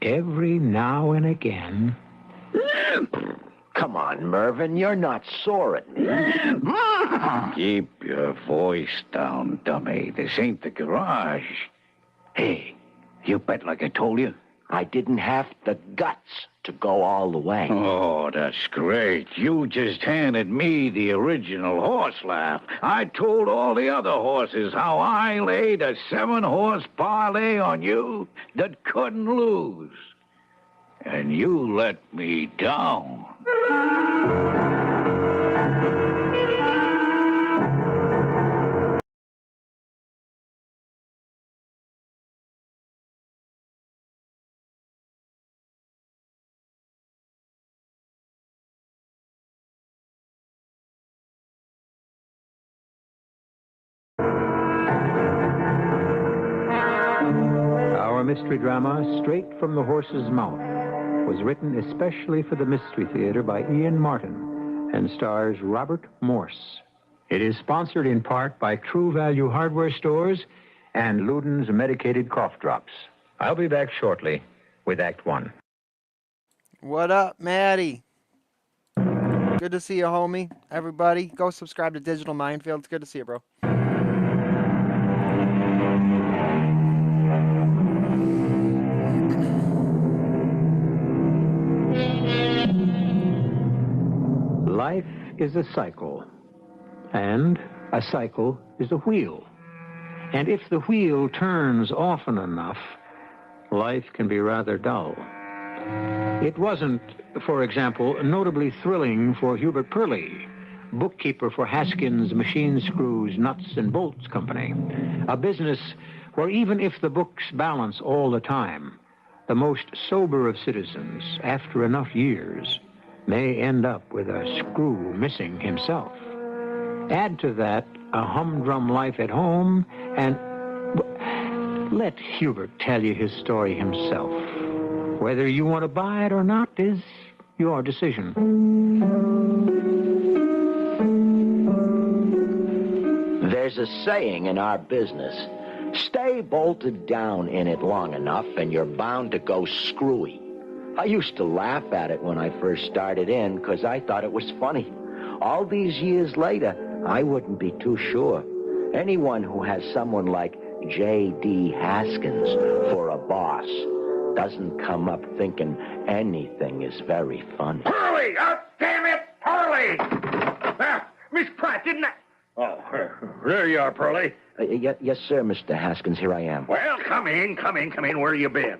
every now and again... Come on, Mervyn, you're not sore at me. Keep your voice down, dummy. This ain't the garage. Hey, you bet like I told you. I didn't have the guts to go all the way. Oh, that's great. You just handed me the original horse laugh. I told all the other horses how I laid a 7-horse parlay on you that couldn't lose. And you let me down. Our mystery drama, Straight from the Horse's Mouth, was written especially for the Mystery Theater by Ian Martin and stars Robert Morse. It is sponsored in part by True Value Hardware Stores and Luden's Medicated Cough Drops. I'll be back shortly with Act 1. What up, Maddie? Good to see you, homie. Everybody, go subscribe to Digital Minefield. It's good to see you, bro. Life is a cycle, and a cycle is a wheel. And if the wheel turns often enough, life can be rather dull. It wasn't, for example, notably thrilling for Hubert Purley, bookkeeper for Haskins Machine Screws, Nuts and Bolts Company, a business where even if the books balance all the time, the most sober of citizens, after enough years, may end up with a screw missing himself. Add to that a humdrum life at home, and let Hubert tell you his story himself. Whether you want to buy it or not is your decision. There's a saying in our business, stay bolted down in it long enough and you're bound to go screwy. I used to laugh at it when I first started in because I thought it was funny. All these years later, I wouldn't be too sure. Anyone who has someone like J.D. Haskins for a boss doesn't come up thinking anything is very funny. Pearlie! Oh, damn it! Pearlie! Miss Pratt, didn't I? Oh, there you are, Pearlie. Yes, sir, Mr. Haskins. Here I am. Well, come in. Where you been?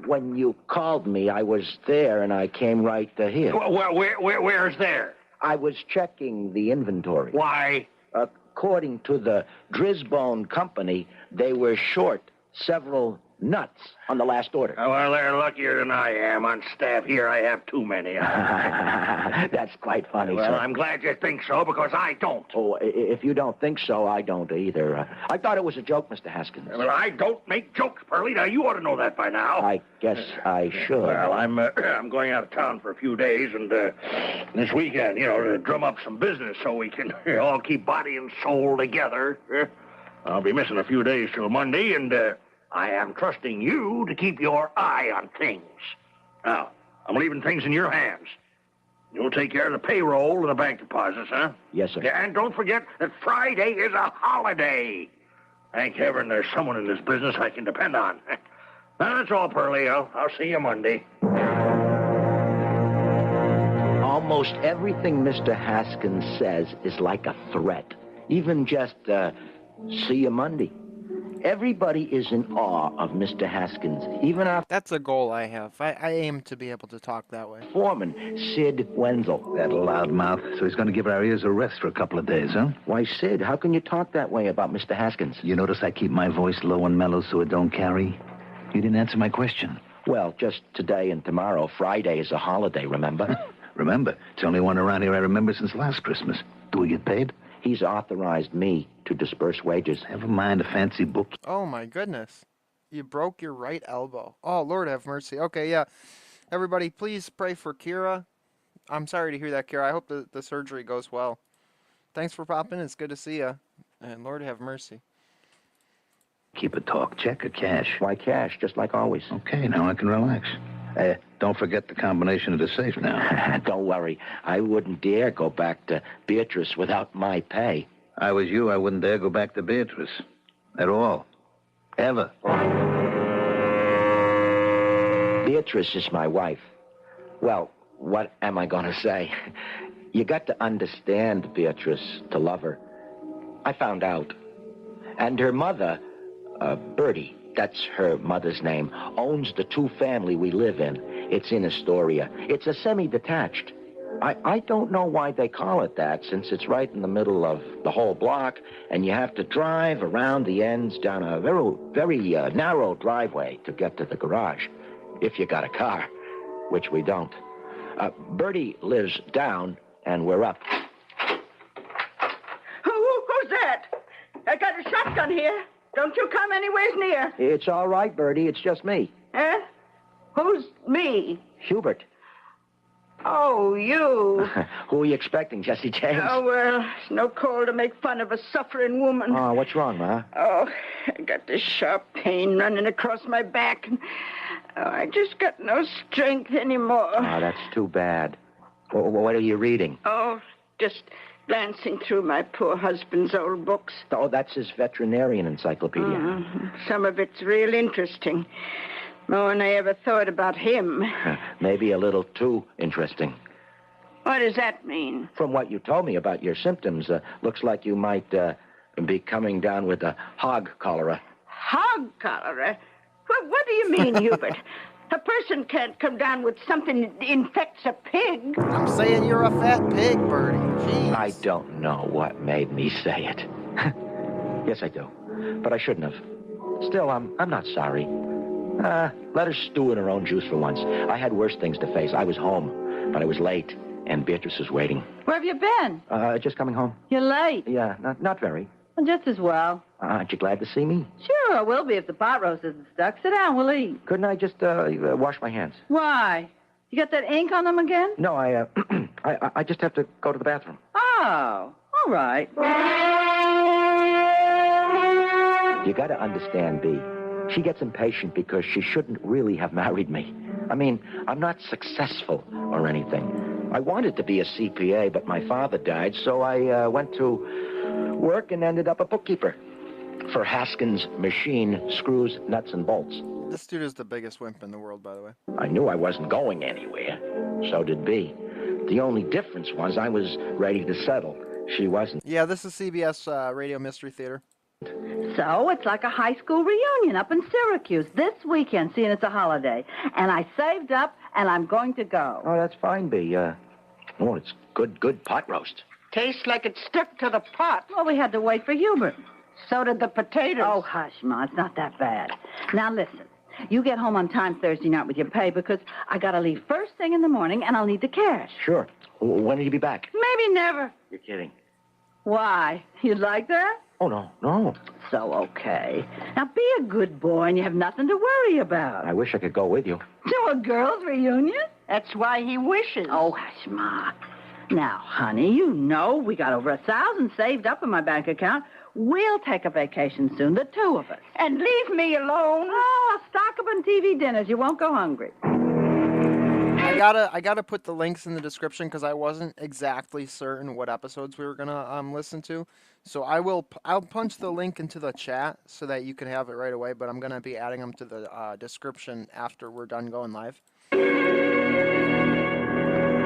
When you called me, I was there, and I came right here. Well, where's there? I was checking the inventory. Why? According to the Drisbone Company, they were short several nuts on the last order. Oh, well, they're luckier than I am. On staff here, I have too many. That's quite funny, well, sir. I'm glad you think so, because I don't. Oh, if you don't think so, I don't either. I thought it was a joke, Mr. Haskins. Well, I don't make jokes, Pearlie. Now, you ought to know that by now. I guess I should. Well, I'm going out of town for a few days, and this weekend, to drum up some business so we can all keep body and soul together. I'll be missing a few days till Monday, and I am trusting you to keep your eye on things. Now, I'm leaving things in your hands. You'll take care of the payroll and the bank deposits, huh? Yes, sir. Yeah, and don't forget that Friday is a holiday. Thank heaven there's someone in this business I can depend on. Now, that's all, Pearlie. I'll see you Monday. Almost everything Mr. Haskins says is like a threat. Even just, see you Monday. Everybody is in awe of Mr. Haskins, even our That's a goal I have. I aim to be able to talk that way. foreman, Sid Wenzel. That loudmouth. So he's going to give our ears a rest for a couple of days, huh? Why, Sid, how can you talk that way about Mr. Haskins? You notice I keep my voice low and mellow so it don't carry? You didn't answer my question. Well, just today and tomorrow. Friday is a holiday, remember? Remember, it's the only one around here I remember since last Christmas. Do we get paid? He's authorized me to disperse wages. Never mind a fancy book. Oh my goodness. You broke your right elbow. Oh, Lord have mercy. Okay, yeah. Everybody, please pray for Kira. I'm sorry to hear that, Kira. I hope the surgery goes well. Thanks for popping. It's good to see you. And Lord have mercy. Keep it talk. Check or cash? Why cash, just like always. Okay, now I can relax. Don't forget the combination of the safe now. Don't worry. I wouldn't dare go back to Beatrice without my pay. I was you, I wouldn't dare go back to Beatrice. At all. Ever. Beatrice is my wife. Well, what am I going to say? You got to understand Beatrice to love her. I found out. And her mother, Bertie, that's her mother's name, owns the two-family we live in. It's in Astoria. It's a semi-detached. I don't know why they call it that, since it's right in the middle of the whole block, and you have to drive around the ends down a very narrow driveway to get to the garage, if you got a car, which we don't. Bertie lives down, and we're up. Who's that? I got a shotgun here. Don't you come anyways near. It's all right, Bertie. It's just me. Eh? Who's me? Hubert. Oh, you. Who are you expecting, Jesse James? Oh, well, it's no call to make fun of a suffering woman. Oh, what's wrong, Ma? Oh, I got this sharp pain running across my back. And, I just got no strength anymore. Oh, that's too bad. What are you reading? Oh, just glancing through my poor husband's old books. Oh, that's his veterinarian encyclopedia. Some of it's real interesting. More than I ever thought about him. Maybe a little too interesting. What does that mean? From what you told me about your symptoms, looks like you might be coming down with a hog cholera. Hog cholera? What do you mean, Hubert? A person can't come down with something that infects a pig. I'm saying you're a fat pig, Bertie. Jeez. I don't know what made me say it. Yes, I do. But I shouldn't have. Still, I'm not sorry. Let her stew in her own juice for once. I had worse things to face. I was home, but I was late, and Beatrice was waiting. Where have you been? Just coming home. You're late. Yeah, not very. Well, just as well. Aren't you glad to see me? Sure, I will be if the pot roast isn't stuck. Sit down, we'll eat. Couldn't I just wash my hands? Why? You got that ink on them again? No, I just have to go to the bathroom. Oh, all right. You got to understand, Bee. She gets impatient because she shouldn't really have married me. I mean, I'm not successful or anything. I wanted to be a CPA, but my father died, so I went to work and ended up a bookkeeper for Haskins Machine Screws, Nuts, and Bolts. This dude is the biggest wimp in the world, by the way. I knew I wasn't going anywhere. So did B. The only difference was I was ready to settle. She wasn't. Yeah, this is CBS Radio Mystery Theater. So it's like a high school reunion up in Syracuse this weekend, seeing it's a holiday. And I saved up, and I'm going to go. Oh, that's fine, B. Oh, it's good pot roast. Tastes like it stuck to the pot. Well, we had to wait for Hubert. So did the potatoes. Oh, hush, Ma. It's not that bad. Now, listen. You get home on time Thursday night with your pay because I got to leave first thing in the morning, and I'll need the cash. Sure. When will you be back? Maybe never. You're kidding. Why? You'd like that? Oh, no. So, okay. Now, be a good boy, and you have nothing to worry about. I wish I could go with you. To a girls' reunion? That's why he wishes. Oh, hush, Ma. Now, honey, you know we got over $1,000 saved up in my bank account. We'll take a vacation soon, the two of us. And leave me alone. Oh, I'll stock up on TV dinners. You won't go hungry. I gotta put the links in the description because I wasn't exactly certain what episodes we were gonna listen to. So I'll punch the link into the chat so that you can have it right away. But I'm gonna be adding them to the description after we're done going live.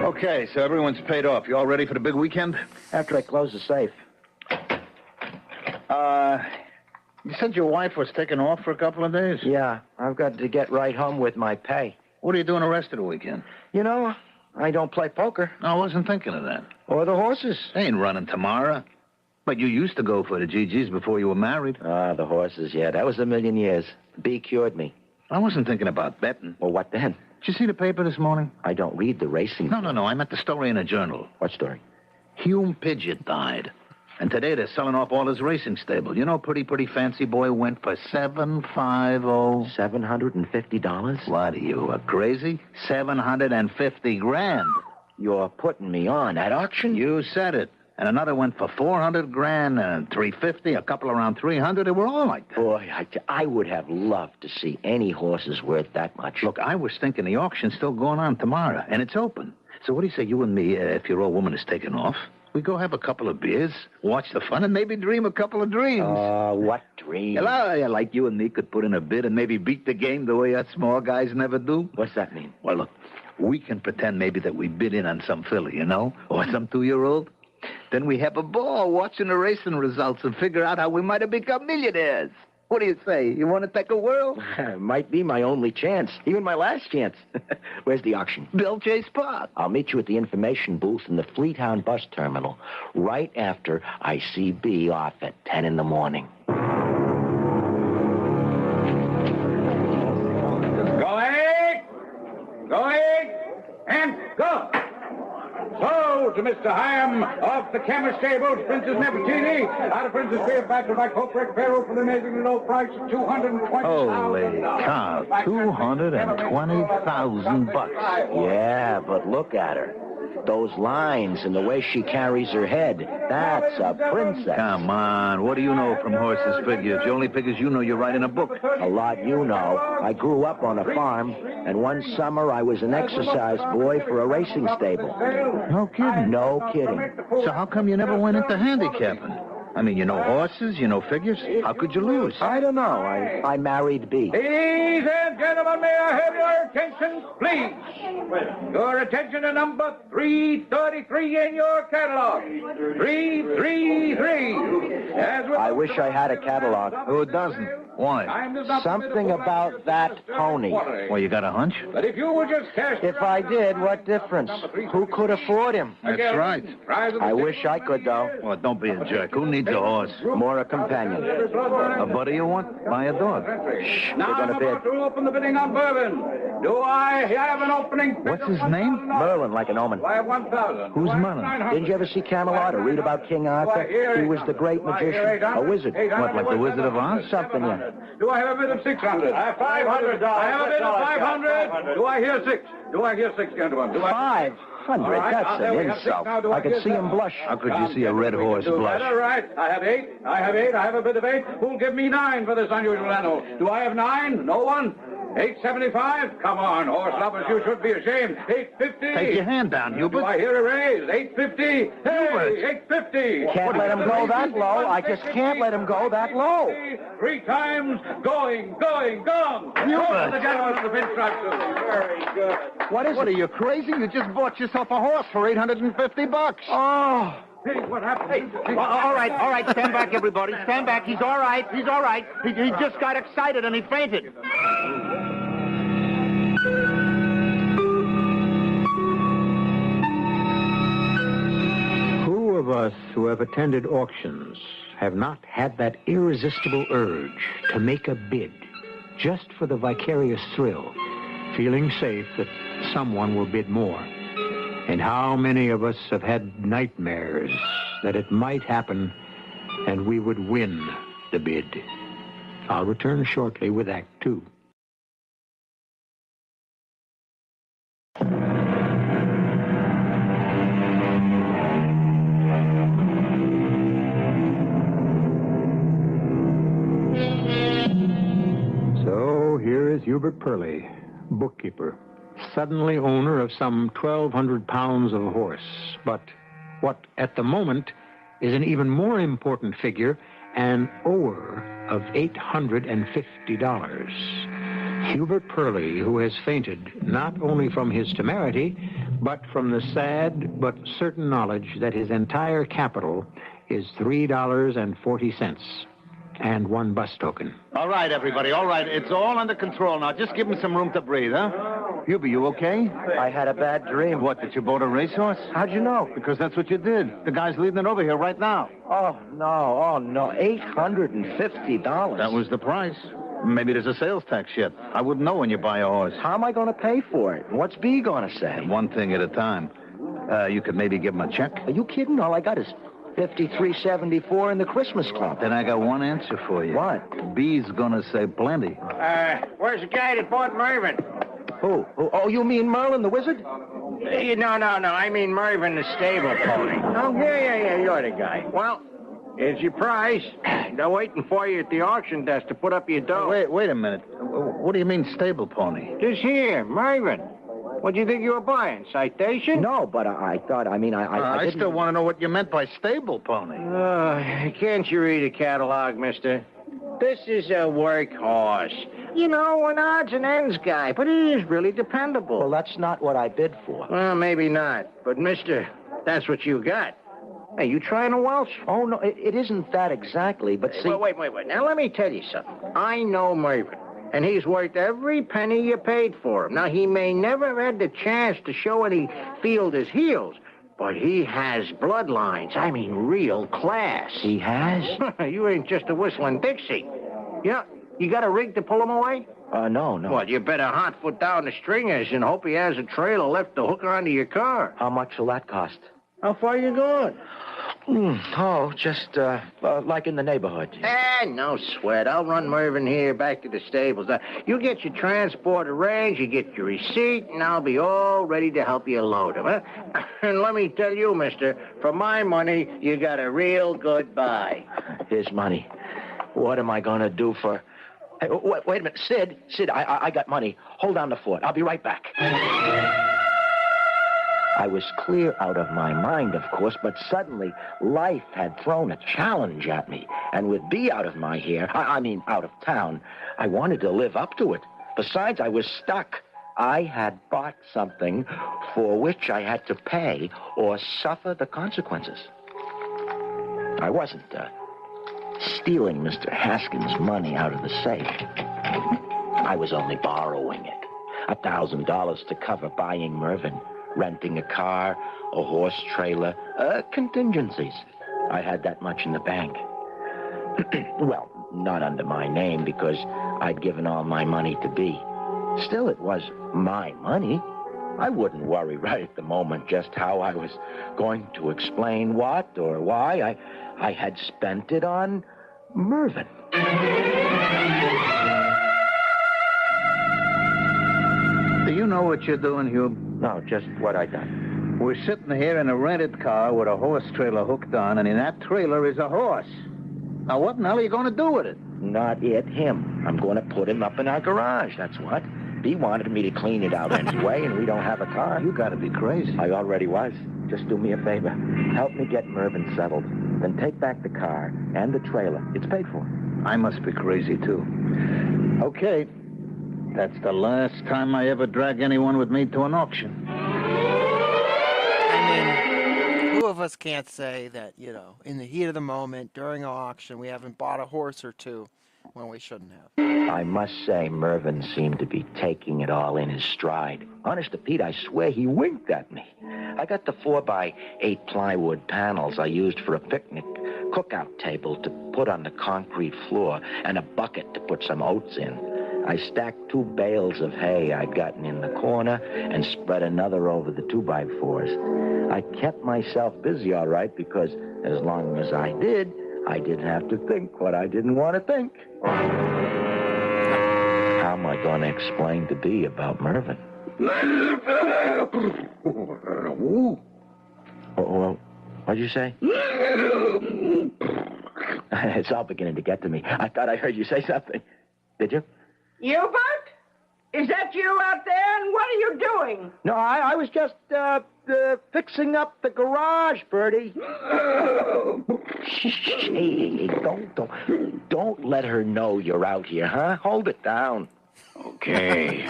Okay, so everyone's paid off. You all ready for the big weekend? After I close the safe. You said your wife was taking off for a couple of days? Yeah, I've got to get right home with my pay. What are you doing the rest of the weekend? You know, I don't play poker. I wasn't thinking of that. Or the horses. They ain't running tomorrow. But you used to go for the GGs before you were married. Ah, the horses, yeah. That was a million years. B cured me. I wasn't thinking about betting. Well, what then? Did you see the paper this morning? I don't read the racing. No. I meant the story in a journal. What story? Hume Pidgeot died. And today they're selling off all his racing stable. You know, pretty fancy boy went for $750. $750? What are you, crazy? $750,000. You're putting me on. At auction? You said it. And another went for $400,000 and $350, a couple around $300. They were all like that. Boy, I would have loved to see any horses worth that much. Look, I was thinking the auction's still going on tomorrow, and it's open. So what do you say, you and me, if your old woman is taking off, we go have a couple of beers, watch the fun, and maybe dream a couple of dreams. What dreams? Yeah, like you and me could put in a bid and maybe beat the game the way us small guys never do. What's that mean? Well, look, we can pretend maybe that we bid in on some filly, you know, or some 2-year-old. Then we have a ball watching the racing results and figure out how we might have become millionaires. What do you say? You want to take a whirl? Might be my only chance. Even my last chance. Where's the auction? Bill Chase Park. I'll meet you at the information booth in the Fleetown bus terminal right after I see B off at 10 in the morning. Going, and go! So, to Mr. Hyam of the Camera Stables, Princess Nefertiti, out of Princess Cleopatra by Copric Pharaoh for the amazingly low price of $220,000. Holy cow, $220,000. Yeah, but look at her. Those lines and the way she carries her head. That's a princess. Come on, what do you know from horses' figures? The only figures you know, you're writing a book. A lot you know. I grew up on a farm, and one summer I was an exercise boy for a racing stable. No kidding? No kidding. So how come you never went into handicapping? I mean, you know horses, you know figures. How could you lose? I don't know. I married B. Ladies and gentlemen, may I have your attention, please? Your attention to number 333 in your catalog. 333. I wish I had a catalog. Who doesn't? Why? Something about that pony. Well, you got a hunch? But if you would just cast... If I did, what difference? Who could afford him? That's right. I wish I could, though. Well, don't be a jerk. Who needs a horse? More a companion. A buddy you want? Buy a dog. Shh, now they're I'm gonna bid. about to open the bidding on Bourbon. Do I have an opening? What's his name? Merlin, like an omen. I have 1,000. Who's Merlin? Didn't you ever see Camelot or read about King Arthur? He was the great magician, a wizard. What, like the Wizard of Oz? Something, yeah. Do I have a bid of 600? I have 500. I have a bid of 500. Do I hear 6? Do I hear 6, gentlemen? Do I... 500? That's an insult. I could see him blush. How could you see a red horse blush? All right. I have 8. I have 8. I have a bid of 8. Who'll give me 9 for this unusual animal? Do I have 9? No one? $8.75? Come on, horse lovers, you should be ashamed. $8.50. Take your hand down, Hubert. Do I hear a raise? $8.50. Hey, $8.50. Can't let him go that low. I just can't let him go that low. 3 times. Going, gong. Hubert. The gentleman of the pinstripe. Very good. What are you, crazy? You just bought yourself a horse for $850. Oh. Hey, what happened? All right. Stand back, everybody. Stand back. He's all right. He just got excited and he fainted. Who of us who have attended auctions have not had that irresistible urge to make a bid just for the vicarious thrill, feeling safe that someone will bid more? And how many of us have had nightmares that it might happen and we would win the bid? I'll return shortly with Act 2. So here is Hubert Purley, bookkeeper, suddenly owner of some 1,200 pounds of horse, but what at the moment is an even more important figure, an ower of $850. Hubert Purley, who has fainted not only from his temerity, but from the sad but certain knowledge that his entire capital is $3.40 and 1 bus token. All right, everybody, all right. It's all under control now. Just give him some room to breathe, huh? Hubie, you okay? I had a bad dream. What, that you bought a racehorse? How'd you know? Because that's what you did. The guy's leading it over here right now. Oh, no. $850. That was the price. Maybe there's a sales tax yet. I wouldn't know when you buy a horse. How am I going to pay for it? What's B going to say? One thing at a time. You could maybe give him a check. Are you kidding? All I got is $53.74 in the Christmas club. Then I got one answer for you. What? B's gonna say plenty. Where's the guy that bought Mervyn? Who? Oh, you mean Merlin the wizard? No. I mean Mervyn the stable pony. Oh, yeah. You're the guy. Well, here's your prize. They're waiting for you at the auction desk to put up your dough. Wait a minute. What do you mean stable pony? Just here, Mervyn. What do you think you were buying? Citation? No, but I thought, I didn't... still want to know what you meant by stable pony. Can't you read a catalog, mister? This is a workhorse. You know, an odds and ends guy, but he is really dependable. Well, that's not what I bid for. Well, maybe not. But, mister, that's what you got. Hey, you trying to Welsh? Oh, no, it isn't that exactly, but see... Wait. Now, let me tell you something. I know Mervyn. And he's worth every penny you paid for him. Now, he may never had the chance to show any field his heels, but he has bloodlines. I mean, real class. He has? You ain't just a whistling Dixie. Yeah, you got a rig to pull him away? No. Well, you better hot foot down the stringers and hope he has a trailer left to hook onto your car. How much will that cost? How far you going? Just, like in the neighborhood. No sweat. I'll run Mervyn here back to the stables. You get your transport arranged, you get your receipt, and I'll be all ready to help you load him, huh? And let me tell you, mister, for my money, you got a real good buy. His money. What am I going to do for... Hey, wait a minute. Sid, I got money. Hold down the fort. I'll be right back. I was clear out of my mind, of course, but suddenly life had thrown a challenge at me. And with B out of my hair, out of town, I wanted to live up to it. Besides, I was stuck. I had bought something for which I had to pay or suffer the consequences. I wasn't stealing Mr. Haskins' money out of the safe. I was only borrowing it. $1,000 to cover buying Mervyn, renting a car, a horse trailer, contingencies. I had that much in the bank. Well, not under my name because I'd given all my money to B. Still, it was my money. I wouldn't worry right at the moment just how I was going to explain what or why. I had spent it on Mervyn. Do you know what you're doing, Hugh? No, just what I done. We're sitting here in a rented car with a horse trailer hooked on, and in that trailer is a horse. Now, what in the hell are you going to do with it? Not it, him. I'm going to put him up in our garage, that's what. Bea wanted me to clean it out anyway, and we don't have a car. You gotta be crazy. I already was. Just do me a favor. Help me get Mervyn settled. Then take back the car and the trailer. It's paid for. I must be crazy, too. Okay. That's the last time I ever drag anyone with me to an auction. I mean, who of us can't say that, you know, in the heat of the moment, during an auction, we haven't bought a horse or two when we shouldn't have. I must say, Mervyn seemed to be taking it all in his stride. Honest to Pete, I swear he winked at me. I got the 4x8 plywood panels I used for a picnic cookout table to put on the concrete floor and a bucket to put some oats in. I stacked 2 bales of hay I'd gotten in the corner and spread another over the 2x4s. I kept myself busy, all right, because as long as I didn't have to think what I didn't want to think. How am I going to explain to Bea about Mervyn? Well, what'd you say? It's all beginning to get to me. I thought I heard you say something. Did you? Hubert? Is that you out there, and what are you doing? No, I was just, fixing up the garage, Bertie. Hey, don't let her know you're out here, huh? Hold it down. Okay.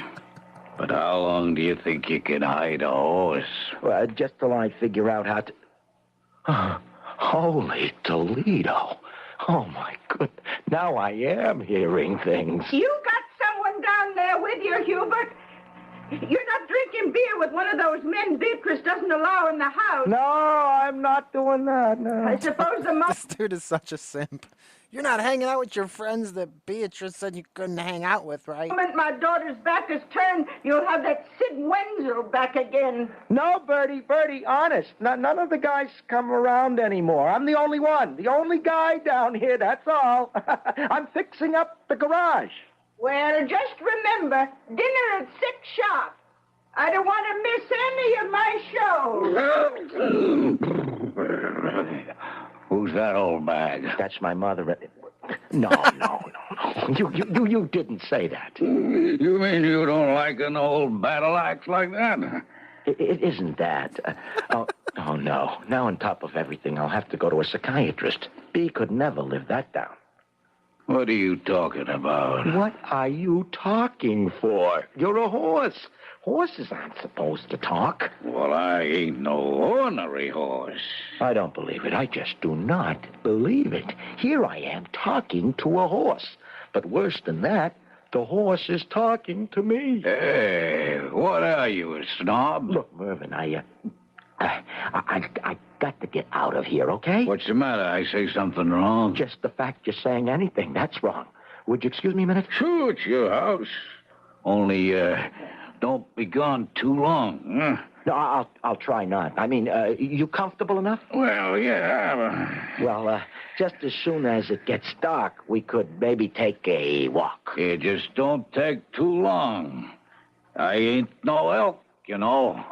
But how long do you think you can hide a horse? Well, just till I figure out how to... Holy Toledo. Oh, my goodness. Now I am hearing things. You got someone down there with you, Hubert. You're not drinking beer with one of those men Beatrice doesn't allow in the house. No, I'm not doing that, no. I suppose the This dude is such a simp. You're not hanging out with your friends that Beatrice said you couldn't hang out with, right? moment my daughter's back is turned, you'll have that Sid Wenzel back again. No, Bertie, honest. None of the guys come around anymore. I'm the only one. The only guy down here, that's all. I'm fixing up the garage. Well, just remember, dinner at 6 sharp. I don't want to miss any of my shows. Who's that old bag? That's my mother. No. You didn't say that. You mean you don't like an old battle axe like that? It isn't that. Oh, no. Now on top of everything, I'll have to go to a psychiatrist. Bea could never live that down. What are you talking about? What are you talking for? You're a horse. Horses aren't supposed to talk. Well, I ain't no ordinary horse. I don't believe it. I just do not believe it. Here I am talking to a horse. But worse than that, the horse is talking to me. Hey, what are you, a snob? Look, Mervyn, I got to get out of here, okay? What's the matter? I say something wrong? Just the fact you're saying anything, that's wrong. Would you excuse me a minute? Sure, it's your house. Only, don't be gone too long, huh? No, I'll try not. I mean, you comfortable enough? Well, yeah. Well, just as soon as it gets dark, we could maybe take a walk. Yeah, just don't take too long. I ain't no elk, you know.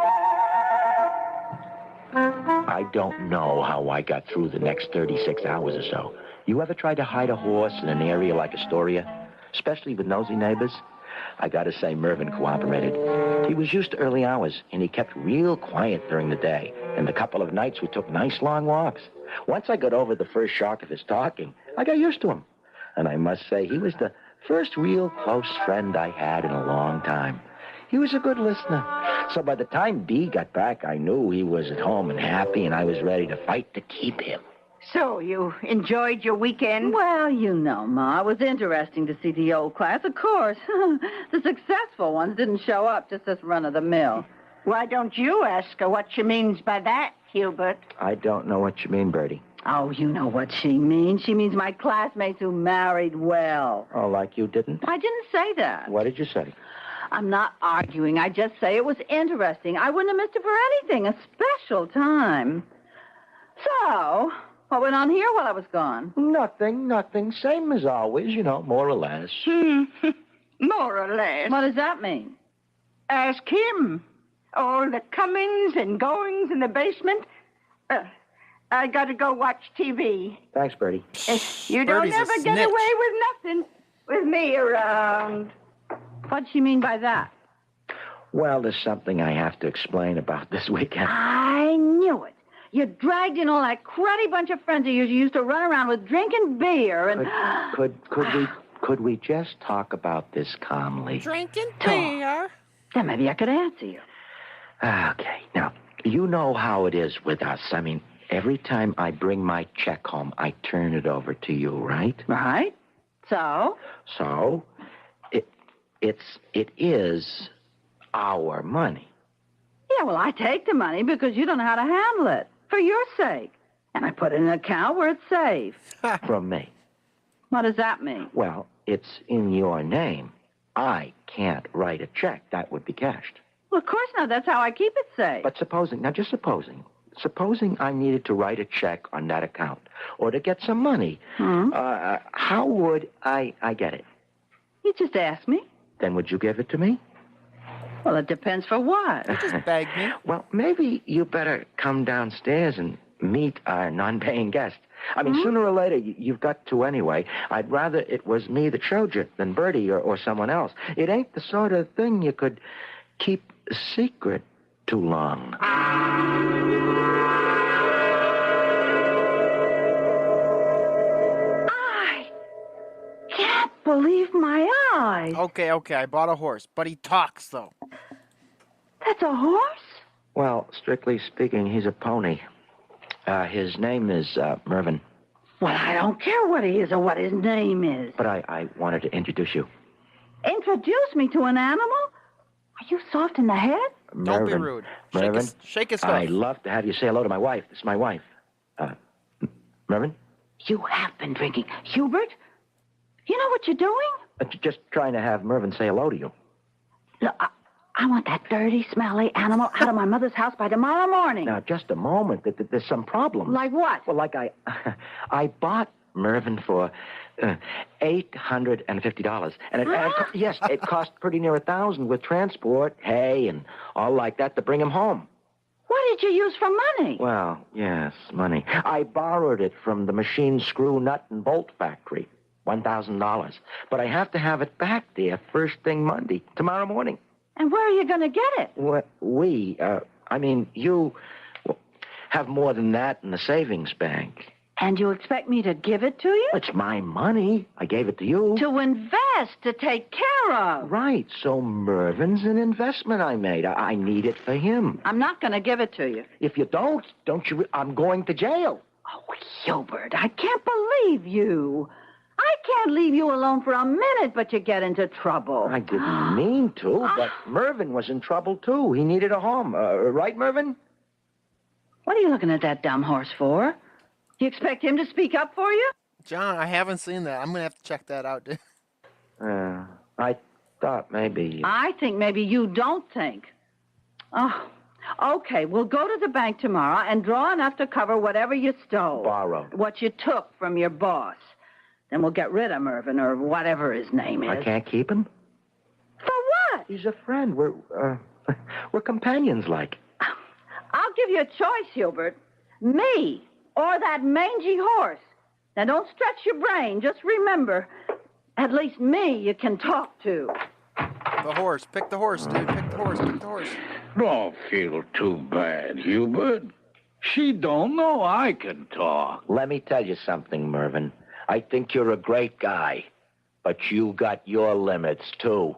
I don't know how I got through the next 36 hours or so. You ever tried to hide a horse in an area like Astoria? Especially with nosy neighbors? I gotta say, Mervyn cooperated. He was used to early hours, and he kept real quiet during the day. And the couple of nights we took nice long walks. Once I got over the first shock of his talking, I got used to him. And I must say, he was the first real close friend I had in a long time. He was a good listener. So by the time Bea got back, I knew he was at home and happy, and I was ready to fight to keep him. So, you enjoyed your weekend? Well, you know, Ma, it was interesting to see the old class, of course. The successful ones didn't show up, just as run-of-the-mill. Why don't you ask her what she means by that, Hubert? I don't know what you mean, Bertie. Oh, you know what she means. She means my classmates who married well. Oh, like you didn't? I didn't say that. What did you say? I'm not arguing. I just say it was interesting. I wouldn't have missed it for anything. A special time. So, what went on here while I was gone? Nothing. Same as always, you know, more or less. More or less. What does that mean? Ask him. All the comings and goings in the basement. I got to go watch TV. Thanks, Bertie. You don't Bertie's a ever get snitch. away with nothing. with me around. What'd she mean by that? Well, there's something I have to explain about this weekend. I knew it. You dragged in all that cruddy bunch of friends of yours you used to run around with drinking beer and... Could we just talk about this calmly? Drinking beer? Then maybe I could answer you. Okay, now, you know how it is with us. I mean, every time I bring my check home, I turn it over to you, right? Right. So? So, it is our money. Yeah, well, I take the money because you don't know how to handle it. For your sake. And I put it in an account where it's safe. From me. What does that mean? Well, it's in your name. I can't write a check. That would be cashed. Well, of course not. That's how I keep it safe. But supposing I needed to write a check on that account or to get some money, how would I get it? You just ask me. Then would you give it to me? Well, it depends for what. You just beg me. Well, maybe you better come downstairs and meet our non-paying guest. I mean, sooner or later, you've got to anyway. I'd rather it was me that showed you than Bertie or someone else. It ain't the sort of thing you could keep a secret too long. I can't believe my eyes. Okay, I bought a horse, but he talks, though. That's a horse? Well, strictly speaking, he's a pony. His name is Mervyn. Well, I don't care what he is or what his name is. But I wanted to introduce you. Introduce me to an animal? Are you soft in the head? Don't be Mervyn. rude. Mervyn, Shake his stuff. I'd love to have you say hello to my wife. This is my wife. Mervyn? You have been drinking. Hubert, you know what you're doing? Just trying to have Mervyn say hello to you. Look, I want that dirty, smelly animal out of my mother's house by tomorrow morning. Now, just a moment. There's some problem. Like what? Well, like I bought Mervyn for $850, and yes, it cost pretty near $1,000 with transport, hay, and all like that to bring him home. What did you use for money? Well, yes, money. I borrowed it from the machine screw nut and bolt factory, $1,000. But I have to have it back there first thing Monday, tomorrow morning. And where are you going to get it? You have more than that in the savings bank. And you expect me to give it to you? It's my money. I gave it to you. To invest, to take care of. Right. So Mervyn's an investment I made. I need it for him. I'm not going to give it to you. If you don't you... I'm going to jail. Oh, Hubert, I can't believe you. I can't leave you alone for a minute, but you get into trouble. I didn't mean to, but Mervyn was in trouble, too. He needed a home. Right, Mervyn? What are you looking at that dumb horse for? You expect him to speak up for you? John, I haven't seen that. I'm going to have to check that out, dude. I thought maybe... I think maybe you don't think. Oh, okay. We'll go to the bank tomorrow and draw enough to cover whatever you stole. Borrowed. What you took from your boss. Then we'll get rid of Mervyn or whatever his name is. I can't keep him? For what? He's a friend. We're companions, like. I'll give you a choice, Hubert. Me or that mangy horse. Now, don't stretch your brain. Just remember, at least me you can talk to. The horse. Pick the horse, dude. Pick the horse. Pick the horse. Don't feel too bad, Hubert. She don't know I can talk. Let me tell you something, Mervyn. I think you're a great guy, but you got your limits, too.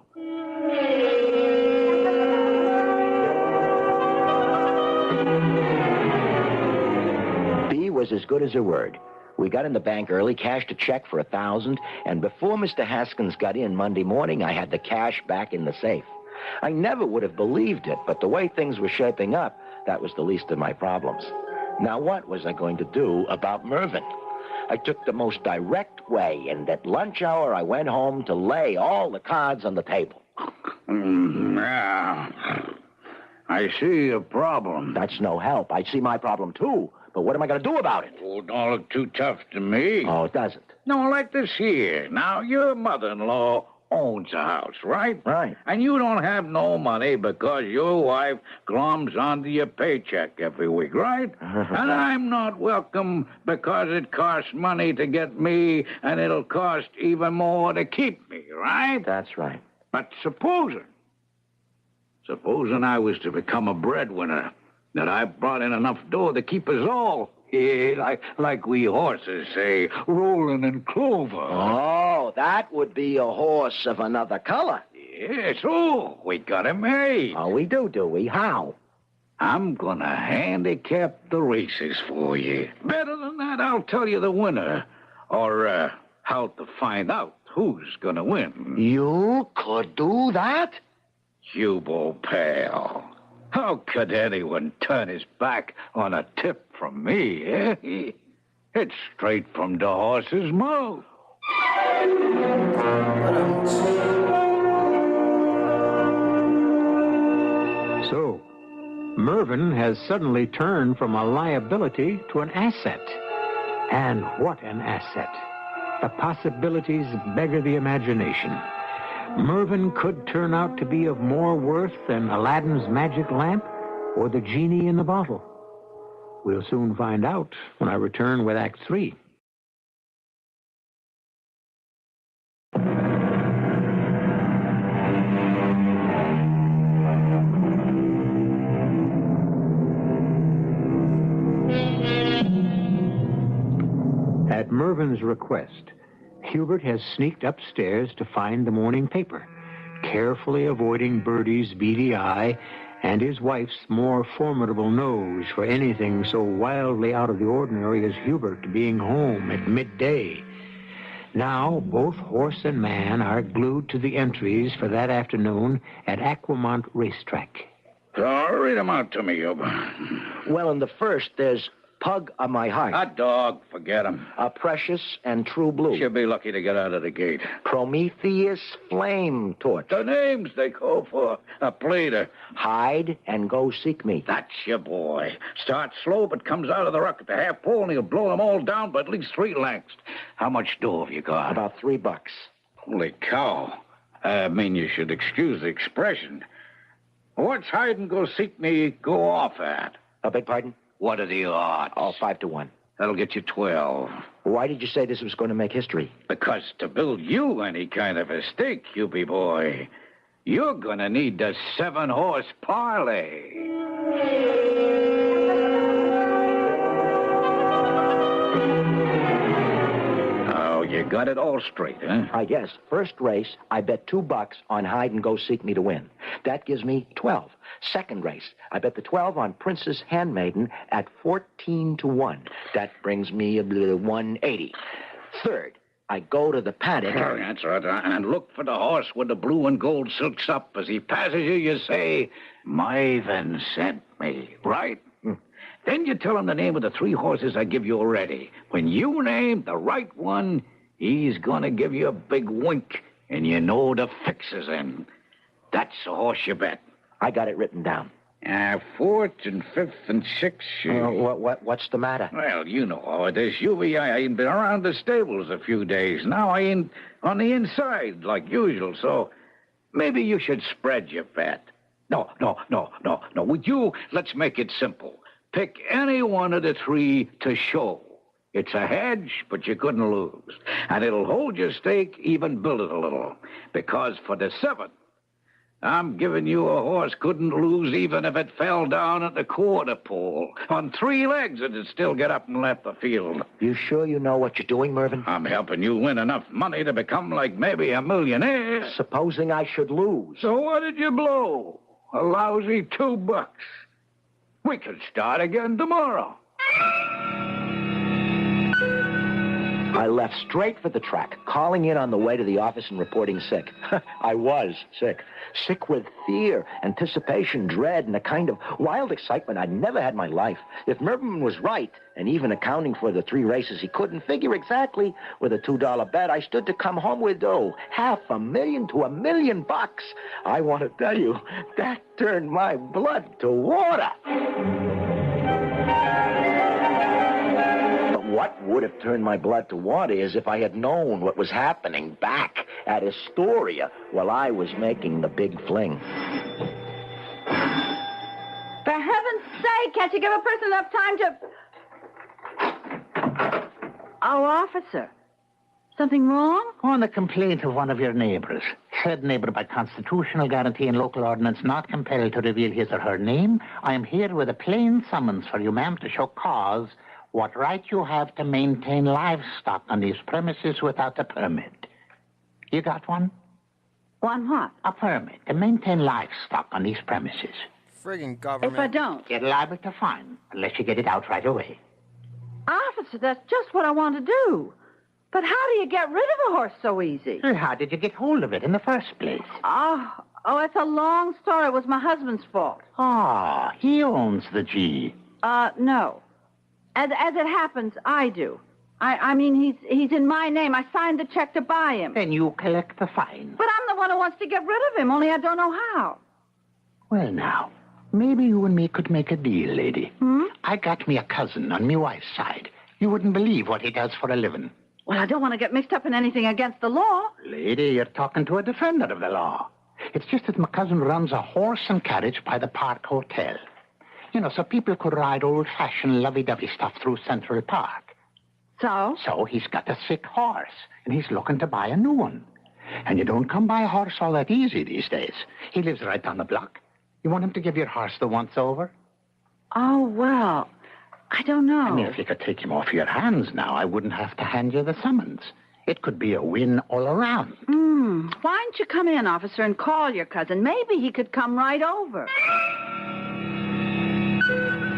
B was as good as her word. We got in the bank early, cashed a check for $1,000, and before Mr. Haskins got in Monday morning, I had the cash back in the safe. I never would have believed it, but the way things were shaping up, that was the least of my problems. Now, what was I going to do about Mervyn? I took the most direct way, and at lunch hour, I went home to lay all the cards on the table. Yeah. I see a problem. That's no help. I see my problem, too. But what am I going to do about it? Oh, don't look too tough to me. Oh, it doesn't. No, like this here. Now, your mother-in-law owns a house, right? Right. And you don't have no money because your wife gloms onto your paycheck every week, right? And I'm not welcome because it costs money to get me, and it'll cost even more to keep me, right? That's right. But supposing I was to become a breadwinner, that I brought in enough dough to keep us all, like we horses say, rolling in clover. Oh, that would be a horse of another color. Yes, oh, we got him made. Oh, we do we? How? I'm gonna handicap the races for you. Better than that, I'll tell you the winner. Or, how to find out who's gonna win. You could do that? Hubo, pal. How could anyone turn his back on a tip from me, eh? It's straight from the horse's mouth. So, Mervyn has suddenly turned from a liability to an asset. And what an asset. The possibilities beggar the imagination. Mervyn could turn out to be of more worth than Aladdin's magic lamp or the genie in the bottle. We'll soon find out when I return with Act 3. At Mervyn's request, Hubert has sneaked upstairs to find the morning paper, carefully avoiding Bertie's beady eye and his wife's more formidable nose for anything so wildly out of the ordinary as Hubert being home at midday. Now, both horse and man are glued to the entries for that afternoon at Aquamont Racetrack. Read them out to me, Hubert. Well, in the first, there's Pug of My Heart. A dog, forget him. Precious and True Blue. She'll be lucky to get out of the gate. Prometheus Flame Torch. The names they call for. A pleader. Hide and Go Seek Me. That's your boy. Starts slow, but comes out of the ruck at the half pole, and he'll blow them all down by at least 3 lengths. How much dough have you got? About $3. Holy cow. You should excuse the expression. What's Hide and Go Seek Me go off at? I beg pardon? What are the odds? Oh, 5 to 1. That'll get you 12. Why did you say this was going to make history? Because to build you any kind of a stake, Hubie boy, you're gonna need the 7-horse parlay. Oh, you got it all straight, huh? I guess. First race, I bet $2 on Hide and Go Seek Me to win. That gives me 12. Second race, I bet the 12 on Princess Handmaiden at 14 to 1. That brings me 180. Third, I go to the paddock. That's right. And look for the horse with the blue and gold silks up. As he passes you say, Marvin sent me, right? Then you tell him the name of the 3 horses I give you already. When you name the right one, he's gonna give you a big wink, and you know the fix is in. That's the horse you bet. I got it written down. 4th and 5th and 6th. What's the matter? Well, you know how it is. I ain't been around the stables a few days. Now I ain't on the inside like usual, so maybe you should spread your bet. No. With you, let's make it simple. Pick any one of the 3 to show. It's a hedge, but you couldn't lose. And it'll hold your stake, even build it a little. Because for the 7th, I'm giving you a horse couldn't lose even if it fell down at the quarter pole. On 3 legs, it'd still get up and left the field. You sure you know what you're doing, Mervyn? I'm helping you win enough money to become like maybe a millionaire. Supposing I should lose. So what did you blow? A lousy $2. We could start again tomorrow. I left straight for the track, calling in on the way to the office and reporting sick. I was sick. Sick with fear, anticipation, dread, and a kind of wild excitement I'd never had in my life. If Mervyn was right, and even accounting for the 3 races he couldn't figure exactly with a $2 bet, I stood to come home with $500,000 to $1 million. I want to tell you, that turned my blood to water. What would have turned my blood to water is if I had known what was happening back at Astoria while I was making the big fling. For heaven's sake, can't you give a person enough time to... Oh, officer. Something wrong? On the complaint of one of your neighbors. Said neighbor, by constitutional guarantee and local ordinance, not compelled to reveal his or her name, I am here with a plain summons for you, ma'am, to show cause what right you have to maintain livestock on these premises without a permit. You got one? One what? A permit to maintain livestock on these premises. Friggin' government. If I don't? You're liable to fine unless you get it out right away. Officer, that's just what I want to do. But how do you get rid of a horse so easy? Well, how did you get hold of it in the first place? Oh, it's a long story. It was my husband's fault. Ah, he owns the G. No. As it happens, I do. I mean, he's in my name. I signed the check to buy him. Then you collect the fine. But I'm the one who wants to get rid of him, only I don't know how. Well, now, maybe you and me could make a deal, lady. I got me a cousin on my wife's side. You wouldn't believe what he does for a living. Well, I don't want to get mixed up in anything against the law. Lady, you're talking to a defender of the law. It's just that my cousin runs a horse and carriage by the Park Hotel. You know, so people could ride old-fashioned lovey-dovey stuff through Central Park. So? So he's got a sick horse, and he's looking to buy a new one. And you don't come by a horse all that easy these days. He lives right down the block. You want him to give your horse the once-over? Oh, well, I don't know. I mean, if you could take him off your hands now, I wouldn't have to hand you the summons. It could be a win all around. Why don't you come in, officer, and call your cousin? Maybe he could come right over.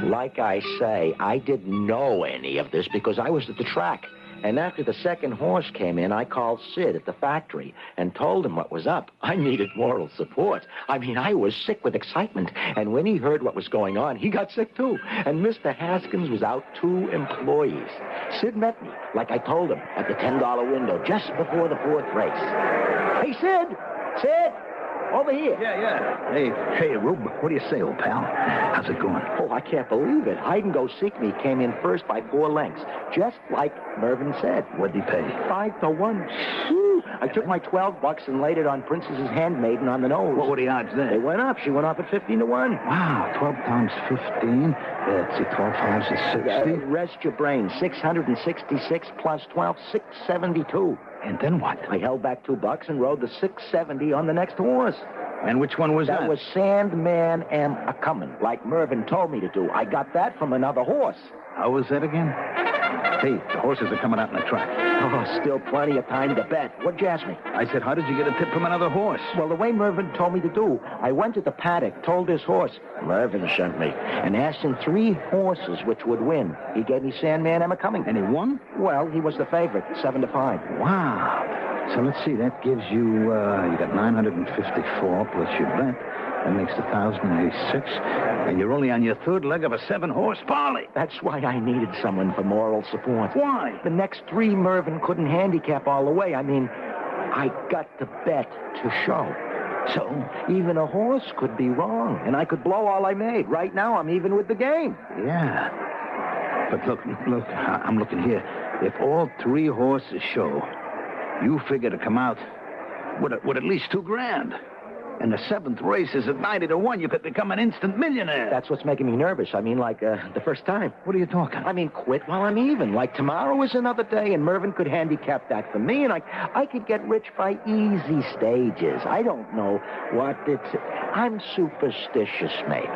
Like I say, I didn't know any of this because I was at the track. And after the second horse came in, I called Sid at the factory and told him what was up. I needed moral support. I mean, I was sick with excitement. And when he heard what was going on, he got sick too. And Mr. Haskins was out 2 employees. Sid met me, like I told him, at the $10 window just before the 4th race. Hey, Sid! Sid! Over here. Yeah. Hey, Rube, what do you say, old pal? How's it going? Oh, I can't believe it. Hide and Go Seek Me came in first by 4 lengths, just like Mervyn said. What'd he pay? 5-1. Whew. I took my $12 and laid it on Princess's Handmaiden on the nose. What were the odds then? They went up. She went up at 15-1. Wow, 12 times 15. Let's see, 12 times is 60. Rest your brain. 666 plus 12, 672. And then what? I held back $2 and rode the 670 on the next horse. And which one was that? That was Sandman Am A-Comin', like Mervyn told me to do. I got that from another horse. How was that again? Hey, the horses are coming out in the track. Oh, still plenty of time to bet. What'd you ask me? I said, how did you get a tip from another horse? Well, the way Mervyn told me to do, I went to the paddock, told this horse, Mervyn sent me, and asked him 3 horses which would win. He gave me Sandman Am A-Comin'. And he won? Well, he was the favorite, 7-5. Wow. So let's see, that gives you, you got 954 plus your bet. That makes 1,086. And you're only on your 3rd leg of a 7-horse parlay. That's why I needed someone for moral support. Why? The next 3 Mervyn couldn't handicap all the way. I mean, I got the bet to show. So even a horse could be wrong, and I could blow all I made. Right now, I'm even with the game. Yeah. But look, I'm looking here. If all 3 horses show, you figure to come out with at least $2,000. And the 7th race is at 90-1. You could become an instant millionaire. That's what's making me nervous. I mean, like, the first time. What are you talking? I mean, quit while I'm even. Like, tomorrow is another day, and Mervyn could handicap that for me, and I could get rich by easy stages. I don't know what it's... I'm superstitious, maybe.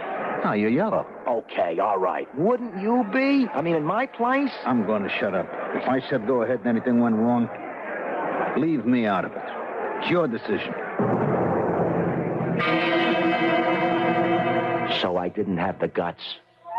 Oh, you're yellow. Okay, all right. Wouldn't you be? I mean, in my place? I'm going to shut up. If I said go ahead and anything went wrong, leave me out of it. It's your decision. So I didn't have the guts.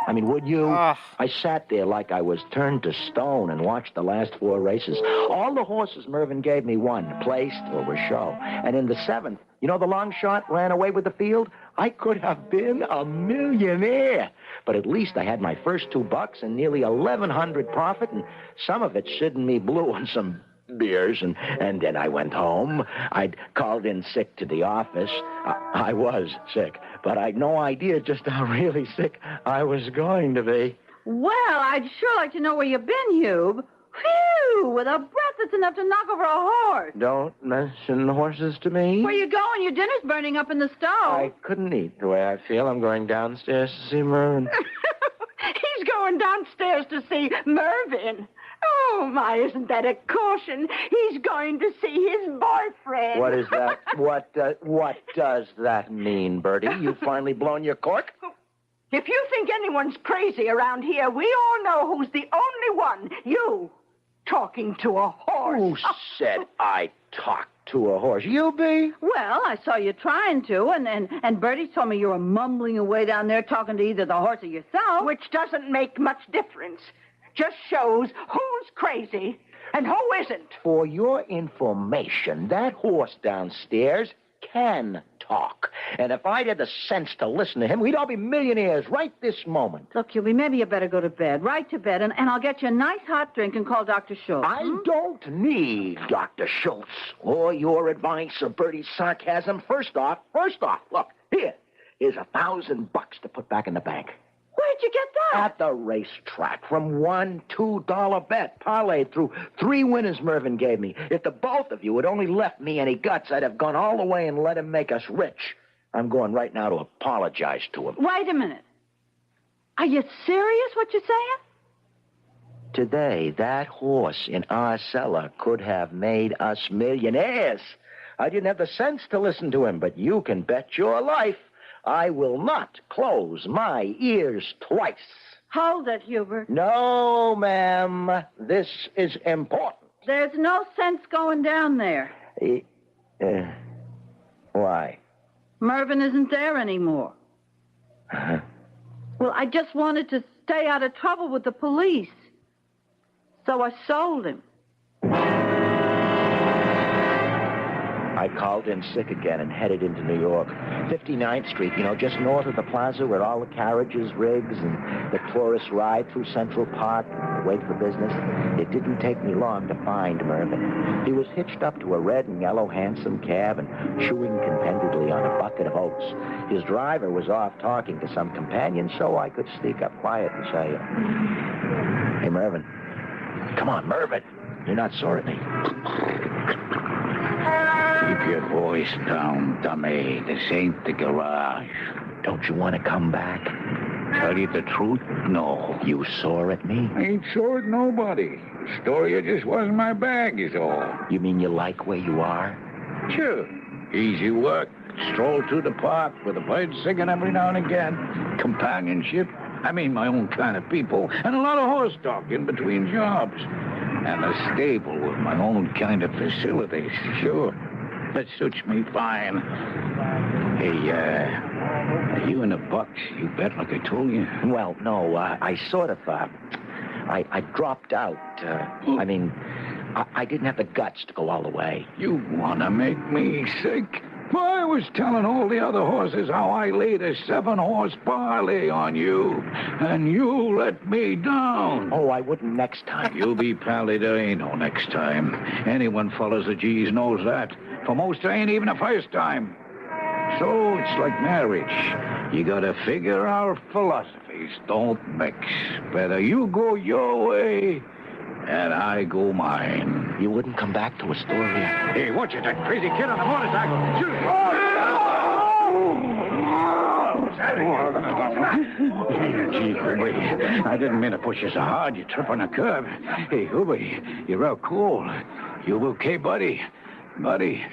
I mean, would you? I sat there like I was turned to stone and watched the last 4 races. All the horses Mervyn gave me won, placed, or were show. And in the 7th, you know, the long shot ran away with the field? I could have been a millionaire. But at least I had my first $2 and nearly 1,100 profit, and some of it Sid and me blew on some beers, and then I went home. I'd called in sick to the office. I was sick, but I'd no idea just how really sick I was going to be. Well, I'd sure like to know where you've been, Hube. Phew, with a breath that's enough to knock over a horse. Don't mention horses to me. Where you going? Your dinner's burning up in the stove. I couldn't eat the way I feel. I'm going downstairs to see Mervyn. He's going downstairs to see Mervyn. Oh, my, isn't that a caution? He's going to see his boyfriend. What is that? What does that mean, Bertie? You've finally blown your cork? If you think anyone's crazy around here, we all know who's the only one. You, talking to a horse. Who said I talked to a horse? You be? Well, I saw you trying to, and Bertie told me you were mumbling away down there talking to either the horse or yourself. Which doesn't make much difference. Just shows who's crazy and who isn't. For your information, that horse downstairs can talk. And if I'd had the sense to listen to him, we'd all be millionaires right this moment. Look, Hubie, maybe you better go to bed. Right to bed, and I'll get you a nice hot drink and call Dr. Schultz. I don't need Dr. Schultz or your advice or Bertie's sarcasm. First off, look, here's $1,000 to put back in the bank. Where'd you get that? At the racetrack, from $1 $2 bet, parlayed through 3 winners Mervyn gave me. If the both of you had only left me any guts, I'd have gone all the way and let him make us rich. I'm going right now to apologize to him. Wait a minute. Are you serious what you're saying? Today, that horse in our cellar could have made us millionaires. I didn't have the sense to listen to him, but you can bet your life I will not close my ears twice. Hold it, Hubert. No, ma'am. This is important. There's no sense going down there. Why? Mervyn isn't there anymore. Huh? Well, I just wanted to stay out of trouble with the police. So I sold him. I called in sick again and headed into New York. 59th Street, just north of the plaza where all the carriages, rigs, and the tourists ride through Central Park and wait for business. It didn't take me long to find Mervyn. He was hitched up to a red and yellow hansom cab and chewing contentedly on a bucket of oats. His driver was off talking to some companion, so I could sneak up quiet and say, "Hey, Mervyn. Come on, Mervyn. You're not sore at me." Keep your voice down, dummy. This ain't the garage. Don't you want to come back? Tell you the truth? No. You sore at me? I ain't sore at nobody. The story just wasn't my bag, is all. You mean you like where you are? Sure. Easy work. Stroll through the park with the birds singing every now and again. Companionship. I mean, my own kind of people. And a lot of horse talk in between jobs. And a stable with my own kind of facilities. Sure. That suits me fine. Hey, are you in the bucks? You bet like I told you? Well, no, I sort of, I dropped out. I didn't have the guts to go all the way. You want to make me sick? Well, I was telling all the other horses how I laid a 7-horse parlay on you, and you let me down. Oh, I wouldn't next time. You'll be pally, there ain't no next time. Anyone follows the G's knows that. For most, there ain't even a first time. So it's like marriage. You gotta figure our philosophies don't mix. Better you go your way, and I go mine. You wouldn't come back to Astoria? Hey, watch it, that crazy kid on the motorcycle. Shoot! Gee, wait. I didn't mean to push you so hard. You trip on a curb. Hey, Hubie, you're real cool. You okay, buddy? Buddy.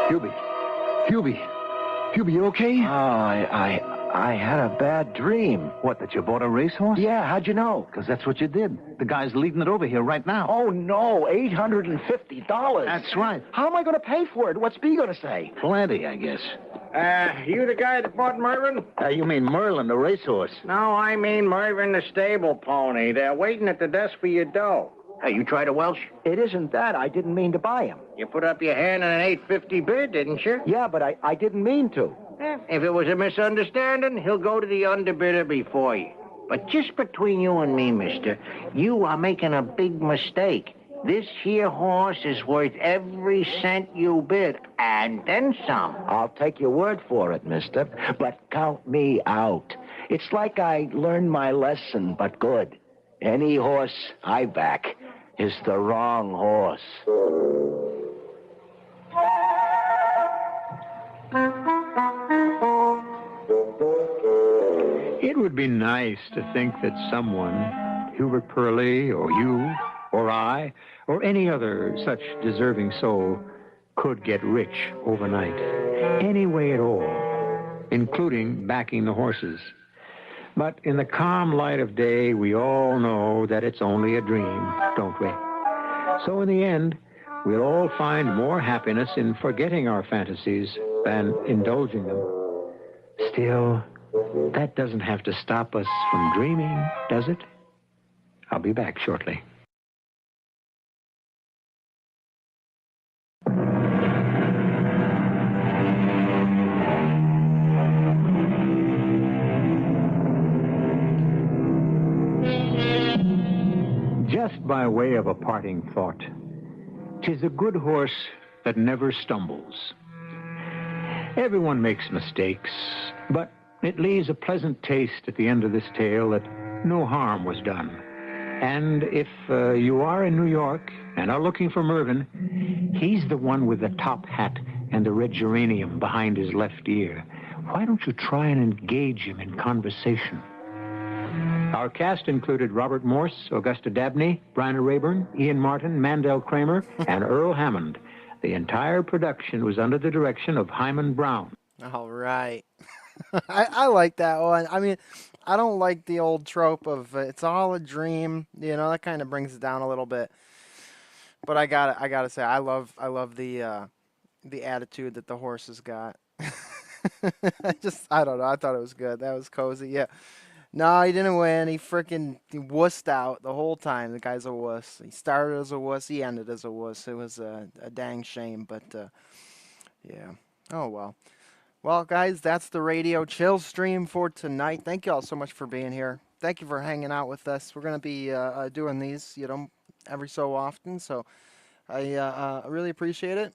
Hubie, you okay? Oh, I had a bad dream. What, that you bought a racehorse? Yeah, how'd you know? Because that's what you did. The guy's leading it over here right now. Oh, no, $850. That's right. How am I going to pay for it? What's B going to say? Plenty, I guess. You the guy that bought Mervyn? You mean Merlin, the racehorse? No, I mean Mervyn, the stable pony. They're waiting at the desk for your dough. Hey, you tried a Welsh? It isn't that. I didn't mean to buy him. You put up your hand on an $850 bid, didn't you? Yeah, but I didn't mean to. If it was a misunderstanding, he'll go to the underbidder before you. But just between you and me, mister, you are making a big mistake. This here horse is worth every cent you bid, and then some. I'll take your word for it, mister, but count me out. It's like I learned my lesson, but good. Any horse I back is the wrong horse. It would be nice to think that someone, Hubert Purley, or you, or I, or any other such deserving soul, could get rich overnight. Any way at all, including backing the horses. But in the calm light of day, we all know that it's only a dream, don't we? So in the end, we'll all find more happiness in forgetting our fantasies than indulging them. Still, that doesn't have to stop us from dreaming, does it? I'll be back shortly. Just by way of a parting thought, 'tis a good horse that never stumbles. Everyone makes mistakes, but it leaves a pleasant taste at the end of this tale that no harm was done. And if you are in New York and are looking for Mervyn, he's the one with the top hat and the red geranium behind his left ear. Why don't you try and engage him in conversation? Our cast included Robert Morse, Augusta Dabney, Bryna Rayburn, Ian Martin, Mandel Kramer, and Earl Hammond. The entire production was under the direction of Hyman Brown. All right. I like that one. I mean, I don't like the old trope of it's all a dream. You know, that kind of brings it down a little bit. But I gotta say, I love the attitude that the horses got. I don't know. I thought it was good. That was cozy. Yeah. No, he didn't win. He wussed out the whole time. The guy's a wuss. He started as a wuss. He ended as a wuss. It was a dang shame, but yeah. Oh, well. Well, guys, that's the radio chill stream for tonight. Thank you all so much for being here. Thank you for hanging out with us. We're going to be doing these, every so often, so I really appreciate it.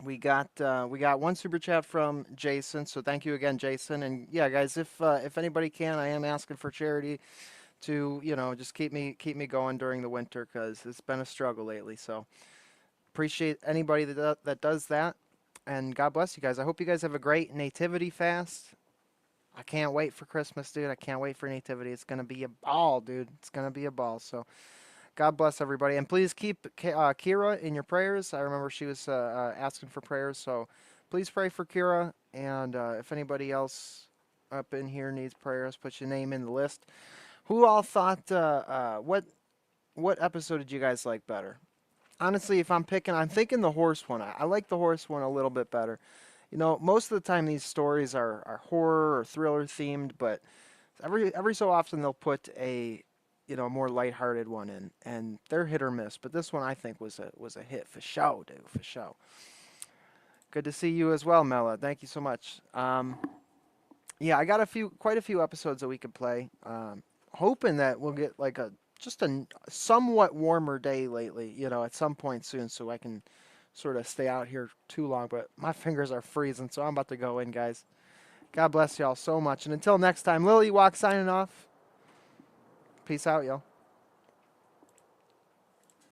We got one super chat from Jason, so thank you again, Jason. And yeah, guys, if anybody can, I am asking for charity to just keep me going during the winter because it's been a struggle lately. So appreciate anybody that does that, and God bless you guys. I hope you guys have a great nativity fast. I can't wait for Christmas, dude. I can't wait for nativity. It's gonna be a ball, dude. It's gonna be a ball. So. God bless everybody. And please keep Kira in your prayers. I remember she was asking for prayers. So please pray for Kira. And if anybody else up in here needs prayers, put your name in the list. Who all thought, what episode did you guys like better? Honestly, if I'm thinking the horse one. I like the horse one a little bit better. Most of the time these stories are horror or thriller themed, but every so often they'll put a more lighthearted one in, and they're hit or miss. But this one I think was a hit for show, dude, for show. Good to see you as well, Mela. Thank you so much. Yeah, I got quite a few episodes that we could play. Hoping that we'll get like just a somewhat warmer day lately, at some point soon, so I can sort of stay out here too long. But my fingers are freezing, so I'm about to go in, guys. God bless y'all so much, and until next time, Lily Walk signing off. Peace out, y'all.